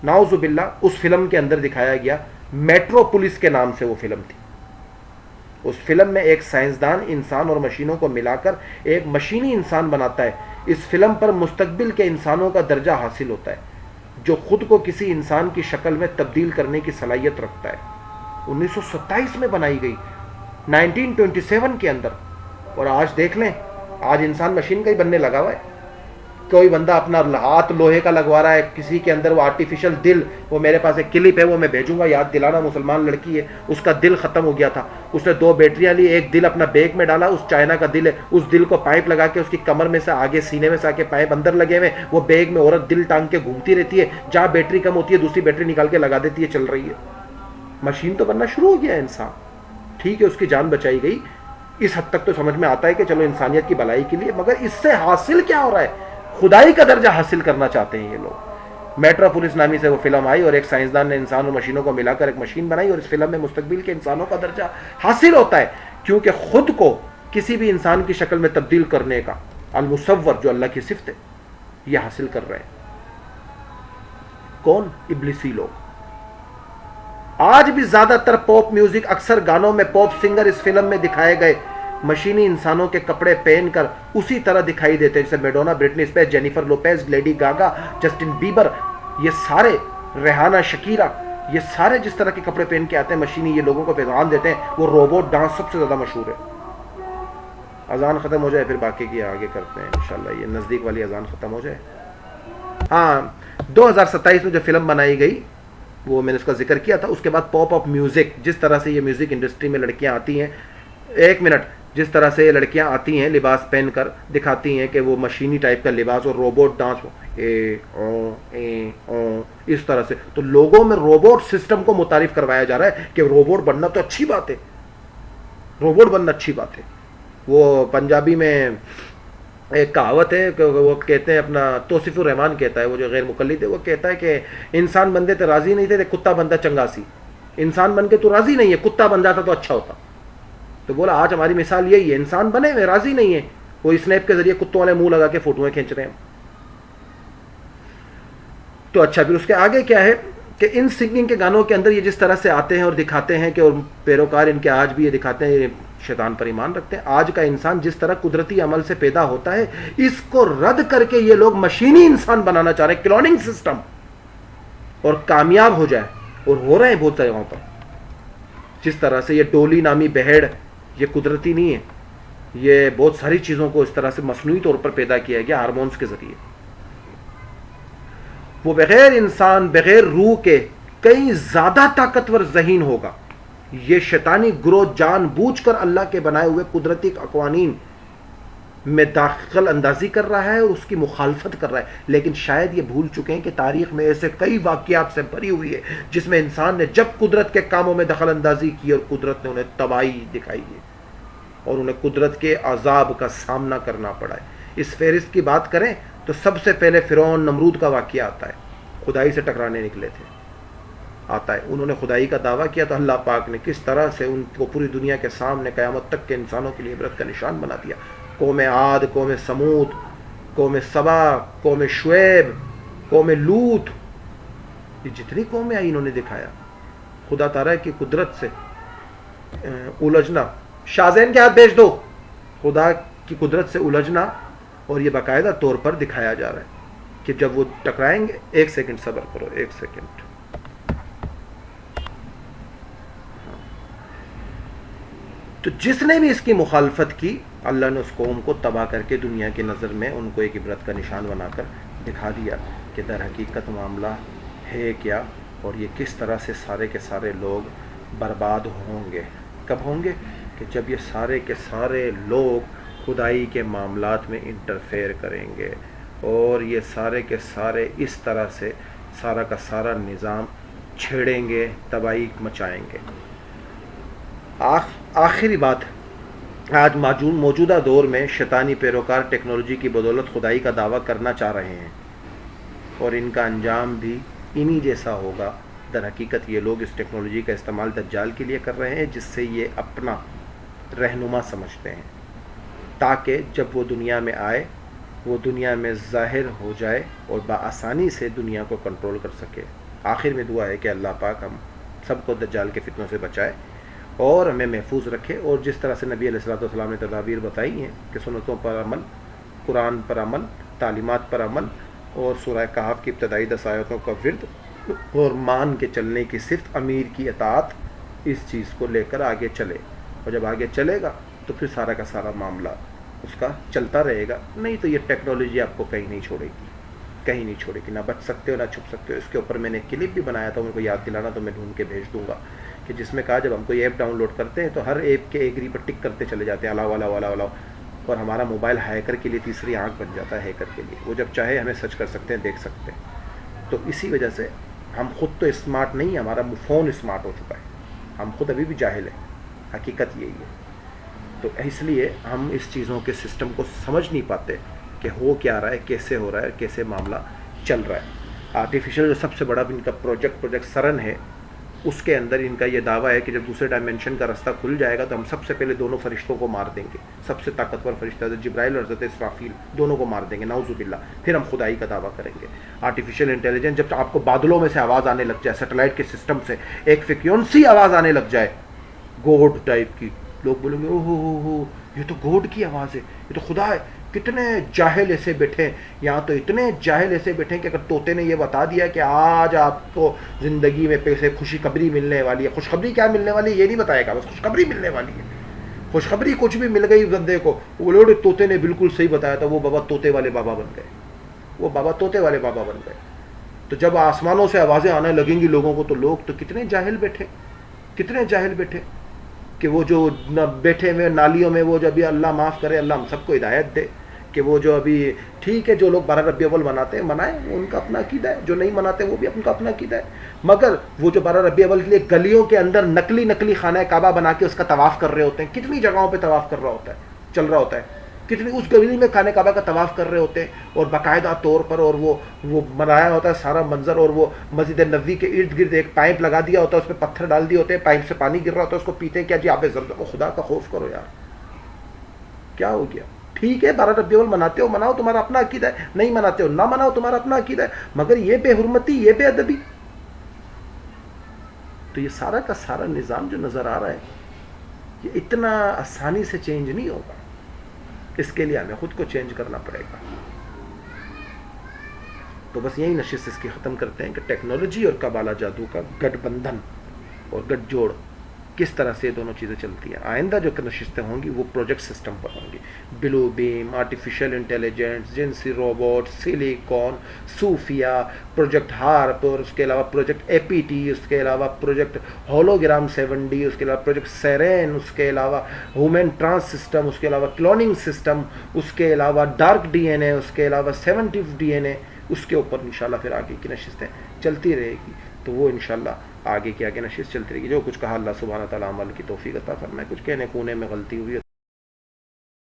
نعوذ باللہ. اس فلم کے اندر دکھایا گیا, میٹرو پولیس کے نام سے وہ فلم تھی. اس فلم میں ایک سائنسدان انسان اور مشینوں کو ملا کر ایک مشینی انسان بناتا ہے. اس فلم پر مستقبل کے انسانوں کا درجہ حاصل ہوتا ہے جو خود کو کسی انسان کی شکل میں تبدیل کرنے کی صلاحیت رکھتا ہے. 1927 میں بنائی گئی, 1927 کے اندر. اور آج دیکھ لیں, آج انسان مشین کا ہی بننے لگا ہوا ہے. کوئی بندہ اپنا ہاتھ لوہے کا لگوا رہا ہے, کسی کے اندر وہ آرٹیفیشل دل, وہ میرے پاس ایک کلپ ہے وہ میں بھیجوں گا, یاد دلانا. مسلمان لڑکی ہے, اس کا دل ختم ہو گیا تھا, اس نے 2 بیٹریاں لی, ایک دل اپنا بیگ میں ڈالا, اس چائنا کا دل ہے, اس دل کو پائپ لگا کے اس کی کمر میں سے آگے سینے میں سے آ کے پائپ اندر لگے ہوئے, وہ بیگ میں عورت دل ٹانگ کے گھومتی رہتی ہے, جہاں بیٹری کم ہوتی ہے دوسری بیٹری نکال کے لگا دیتی ہے, چل رہی ہے. مشین تو بننا شروع ہو گیا ہے انسان. ٹھیک ہے اس کی جان بچائی گئی, اس حد تک تو سمجھ میں آتا ہے کہ چلو انسانیت کی بھلائی کے لیے, مگر اس سے حاصل کیا ہو رہا ہے؟ خدائی کا درجہ حاصل کرنا چاہتے ہیں یہ لوگ. میٹروپولس نامی سے وہ فلم آئی اور ایک سائنسدان نے انسان اور مشینوں کو ملا کر ایک مشین بنائی, اور اس فلم میں مستقبل کے انسانوں کا درجہ حاصل ہوتا ہے, کیونکہ خود کو کسی بھی انسان کی شکل میں تبدیل کرنے کا المصور جو اللہ کی صفت ہے یہ حاصل کر رہے ہیں. کون؟ ابلیسی لوگ. آج بھی زیادہ تر پاپ میوزک, اکثر گانوں میں پاپ سنگر اس فلم میں دکھائے گئے مشینی انسانوں کے کپڑے پہن کر اسی طرح دکھائی دیتے ہیں جیسے Madonna, Brittney spares, Jennifer Lopez, Lady Gaga, Justin Bieber, یہ سارے, ریحانہ, شکیرا, یہ سارے جس طرح کے کپڑے پہن کے آتے ہیں مشینی, یہ لوگوں کو پیغام دیتے ہیں. وہ روبوٹ ڈانس سب سے زیادہ مشہور ہے. اذان ختم ہو جائے پھر باقی کی آگے کرتے ہیں انشاءاللہ, یہ نزدیک والی اذان ختم ہو جائے. ہاں 2027 میں جو فلم بنائی گئی وہ میں نے اس کا ذکر کیا تھا. اس کے بعد پاپ اپ میوزک, جس طرح سے یہ میوزک انڈسٹری میں لڑکیاں آتی ہیں, ایک منٹ, جس طرح سے لڑکیاں آتی ہیں لباس پہن کر دکھاتی ہیں کہ وہ مشینی ٹائپ کا لباس اور روبوٹ ڈانس اس طرح سے, تو لوگوں میں روبوٹ سسٹم کو متعارف کروایا جا رہا ہے کہ روبوٹ بننا تو اچھی بات ہے, روبوٹ بننا اچھی بات ہے. وہ پنجابی میں ایک کہاوت ہے کہ وہ کہتے ہیں, اپنا توصیف الرحمان کہتا ہے, وہ جو غیر مقلد ہے, وہ کہتا ہے کہ انسان بندے تو راضی نہیں تھے, کتا بندہ چنگا سی. انسان بن کے تو راضی نہیں ہے, کتا بن جاتا تو اچھا ہوتا. تو بولا آج ہماری مثال یہی ہے, انسان بنے ہوئے راضی نہیں ہے, وہ اسنیپ کے ذریعے کتوں والے منہ لگا کے فوٹویں کھینچ رہے ہیں. تو اچھا, پھر اس کے آگے کیا ہے کہ ان سنگنگ کے گانوں کے اندر یہ جس طرح سے آتے ہیں اور دکھاتے ہیں کہ, اور پیروکار ان کے آج بھی یہ دکھاتے ہیں شیطان پر ایمان رکھتے ہیں, آج کا انسان جس طرح قدرتی عمل سے پیدا ہوتا ہے اس کو رد کر کے یہ لوگ مشینی انسان بنانا چاہ رہے ہیں, کلوننگ سسٹم, اور کامیاب ہو جائے, اور ہو رہے ہیں بہت سارے جگہوں پر. جس طرح سے یہ ڈولی نامی بھیڑ, یہ قدرتی نہیں ہے, یہ بہت ساری چیزوں کو اس طرح سے مصنوعی طور پر پیدا کیا گیا ہارمونز کے ذریعے. وہ بغیر انسان, بغیر روح کے کئی زیادہ طاقتور ذہین ہوگا. یہ شیطانی گروہ جان بوجھ کر اللہ کے بنائے ہوئے قدرتی قوانین میں داخل اندازی کر رہا ہے اور اس کی مخالفت کر رہا ہے. لیکن شاید یہ بھول چکے ہیں کہ تاریخ میں ایسے کئی واقعات سے بھری ہوئی ہے جس میں انسان نے جب قدرت کے کاموں میں دخل اندازی کی اور قدرت نے انہیں تباہی دکھائی ہے اور انہیں قدرت کے عذاب کا سامنا کرنا پڑا ہے. اس فہرست کی بات کریں تو سب سے پہلے فرعون نمرود کا واقعہ آتا ہے, خدائی سے ٹکرانے نکلے تھے, آتا ہے. انہوں نے خدائی کا دعویٰ کیا تو اللہ پاک نے کس طرح سے ان کو پوری دنیا کے سامنے قیامت تک کے انسانوں کے لیے عبرت کا نشان بنا دیا. قوم عاد, قوم سمود, قوم سبا, قوم شعیب, قوم لوط, یہ جتنی قومیں آئی انہوں نے دکھایا خدا تعالیٰ کی قدرت سے الجھنا. شاہزین کے ہاتھ بھیج دو, خدا کی قدرت سے الجھنا, اور یہ باقاعدہ طور پر دکھایا جا رہا ہے کہ جب وہ ٹکرائیں گے. ایک سیکنڈ صبر کرو, ایک سیکنڈ. تو جس نے بھی اس کی مخالفت کی اللہ نے اس قوم کو تباہ کر کے دنیا کی نظر میں ان کو ایک عبرت کا نشان بنا کر دکھا دیا کہ در حقیقت معاملہ ہے کیا, اور یہ کس طرح سے سارے کے سارے لوگ برباد ہوں گے. کب ہوں گے؟ کہ جب یہ سارے کے سارے لوگ خدائی کے معاملات میں انٹرفیئر کریں گے اور یہ سارے کے سارے اس طرح سے سارا کا سارا نظام چھیڑیں گے, تباہی مچائیں گے. آخری بات, آج موجودہ دور میں شیطانی پیروکار ٹیکنالوجی کی بدولت خدائی کا دعویٰ کرنا چاہ رہے ہیں اور ان کا انجام بھی انہی جیسا ہوگا. در حقیقت یہ لوگ اس ٹیکنالوجی کا استعمال دجال کے لیے کر رہے ہیں جس سے یہ اپنا رہنما سمجھتے ہیں تاکہ جب وہ دنیا میں آئے وہ دنیا میں ظاہر ہو جائے اور بآسانی سے دنیا کو کنٹرول کر سکے. آخر میں دعا ہے کہ اللہ پاک ہم سب کو دجال کے فتنوں سے بچائے اور ہمیں محفوظ رکھے, اور جس طرح سے نبی علیہ الصلوۃ والسلام نے تدابیر بتائی ہیں کہ سنتوں پر عمل, قرآن پر عمل, تعلیمات پر عمل, اور سورہ کہف کی ابتدائی 10 آیتوں کا ورد اور مان کے چلنے کی صفت, امیر کی اطاعت, اس چیز کو لے کر آگے چلے. اور جب آگے چلے گا تو پھر سارا کا سارا معاملہ اس کا چلتا رہے گا. نہیں تو یہ ٹیکنالوجی آپ کو کہیں نہیں چھوڑے گی, کہیں نہیں چھوڑے گی, نہ بچ سکتے ہو نہ چھپ سکتے ہو. اس کے اوپر میں نے کلپ بھی بنایا تھا, ان کو یاد دلانا تو میں ڈھونڈ کے بھیج دوں گا, کہ جس میں کہا جب ہم کوئی ایپ ڈاؤن لوڈ کرتے ہیں تو ہر ایپ کے ایگری پر ٹک کرتے چلے جاتے ہیں, الاؤ الاؤ الاؤ الاؤ, اور ہمارا موبائل ہیکر کے لیے تیسری آنکھ بن جاتا ہے. ہیکر کے لیے وہ جب چاہے ہمیں سرچ کر سکتے ہیں, دیکھ سکتے ہیں. تو اسی وجہ سے ہم خود تو اسمارٹ نہیں, ہمارا فون اسمارٹ ہو چکا ہے, ہم خود ابھی بھی جاہل ہیں, حقیقت یہی ہے. تو اس لیے ہم اس چیزوں کے سسٹم کو سمجھ نہیں پاتے کہ ہو کیا رہا ہے, کیسے ہو رہا ہے, کیسے معاملہ چل رہا ہے. آرٹیفیشیل جو سب سے بڑا ان کا پروجیکٹ سرن ہے, اس کے اندر ان کا یہ دعویٰ ہے کہ جب دوسرے ڈائمینشن کا راستہ کھل جائے گا تو ہم سب سے پہلے دونوں فرشتوں کو مار دیں گے. سب سے طاقتور فرشتہ حضرت جبرائیل اور حضرت اسرافیل, دونوں کو مار دیں گے, نعوذ باللہ. پھر ہم خدائی کا دعویٰ کریں گے. آرٹیفیشیل انٹیلیجنس جب آپ کو بادلوں میں سے آواز آنے لگ جائے, سیٹلائٹ کے سسٹم سے ایک فریکوینسی آواز آنے لگ جائے گوڈ ٹائپ کی, لوگ بولیں گے او ہو یہ تو گوڈ کی آواز ہے, یہ تو خدا ہے. کتنے جاہل ایسے بیٹھے یہاں, تو اتنے جاہل ایسے بیٹھے کہ اگر طوطے نے یہ بتا دیا کہ آج آپ کو زندگی میں پیسے خوشخبری ملنے والی ہے, خوشخبری کیا ملنے والی ہے یہ نہیں بتائے گا, بس خوشخبری ملنے والی ہے. خوشخبری کچھ بھی مل گئی بندے کو, وہ لوگ طوطے نے بالکل صحیح بتایا تھا, وہ بابا طوطے والے بابا بن گئے, وہ بابا طوطے والے بابا بن گئے. تو جب آسمانوں سے آوازیں آنے لگیں گی لوگوں کو, تو لوگ تو کتنے جاہل بیٹھے, کتنے جاہل بیٹھے کہ وہ جو بیٹھے ہوئے نالیوں میں, وہ جو ابھی اللہ معاف کرے, اللہ ہم سب کو ہدایت دے, کہ وہ جو ابھی ٹھیک ہے جو لوگ 12 ربیع الاول مناتے ہیں منائیں, وہ ان کا اپنا عقیدہ ہے, جو نہیں مناتے وہ بھی ان کا اپنا عقیدہ ہے. مگر وہ جو 12 ربیع الاول کے لیے گلیوں کے اندر نقلی خانہ کعبہ بنا کے اس کا طواف کر رہے ہوتے ہیں, کتنی جگہوں پہ طواف کر رہا ہوتا ہے, چل رہا ہوتا ہے, کتنی اس گلی میں خانہ کعبہ کا طواف کر رہے ہوتے ہیں, اور باقاعدہ طور پر, اور وہ بنایا ہوتا ہے سارا منظر, اور وہ مسجد نبوی کے ارد گرد ایک پائپ لگا دیا ہوتا ہے, اس پہ پتھر ڈال دیے ہوتے ہیں, پائپ سے پانی گر رہا ہوتا ہے, اس کو پیتے ہیں. کیا جی آپ زمزم, خدا کا خوف کرو یار, کیا ہو گیا؟ ٹھیک ہے 12 ربیع الاول مناتے ہو مناؤ, تمہارا اپنا عقیدہ ہے, نہیں مناتے ہو نہ مناؤ, تمہارا اپنا عقیدہ ہے, مگر یہ بے حرمتی, یہ بے ادبی. تو یہ سارا کا سارا نظام جو نظر آ رہا ہے, یہ اتنا آسانی سے چینج نہیں ہوگا, اس کے لیے ہمیں خود کو چینج کرنا پڑے گا. تو بس یہی نشست اس کی ختم کرتے ہیں کہ ٹیکنالوجی اور کبالہ جادو کا گٹھ بندھن اور گٹھ جوڑ کس طرح سے یہ دونوں چیزیں چلتی ہیں. آئندہ جو نشستیں ہوں گی وہ پروجیکٹ سسٹم پر ہوں گی, بلو بیم, آرٹیفیشیل انٹیلیجنس, جنسی روبوٹ, سلیکون, صوفیہ, پروجیکٹ ہارپ, اور اس کے علاوہ پروجیکٹ اے پی ٹی, اس کے علاوہ پروجیکٹ ہولوگرام 7D, اس کے علاوہ پروجیکٹ سیرین, اس کے علاوہ ہومن ٹرانس سسٹم, اس کے علاوہ کلوننگ سسٹم, اس کے علاوہ ڈارک ڈی این اے, اس کے علاوہ 70 ڈی این اے. اس کے اوپر انشاءاللہ پھر آگے کی نشستیں چلتی رہے گی. تو وہ انشاءاللہ آگے کی آگے نشست چلتی رہے گی. جو کچھ کہا اللہ سبحانہ تعالیٰ عمل کی توفیق عطا فرمائے. کچھ کہنے کونے میں غلطی ہوئی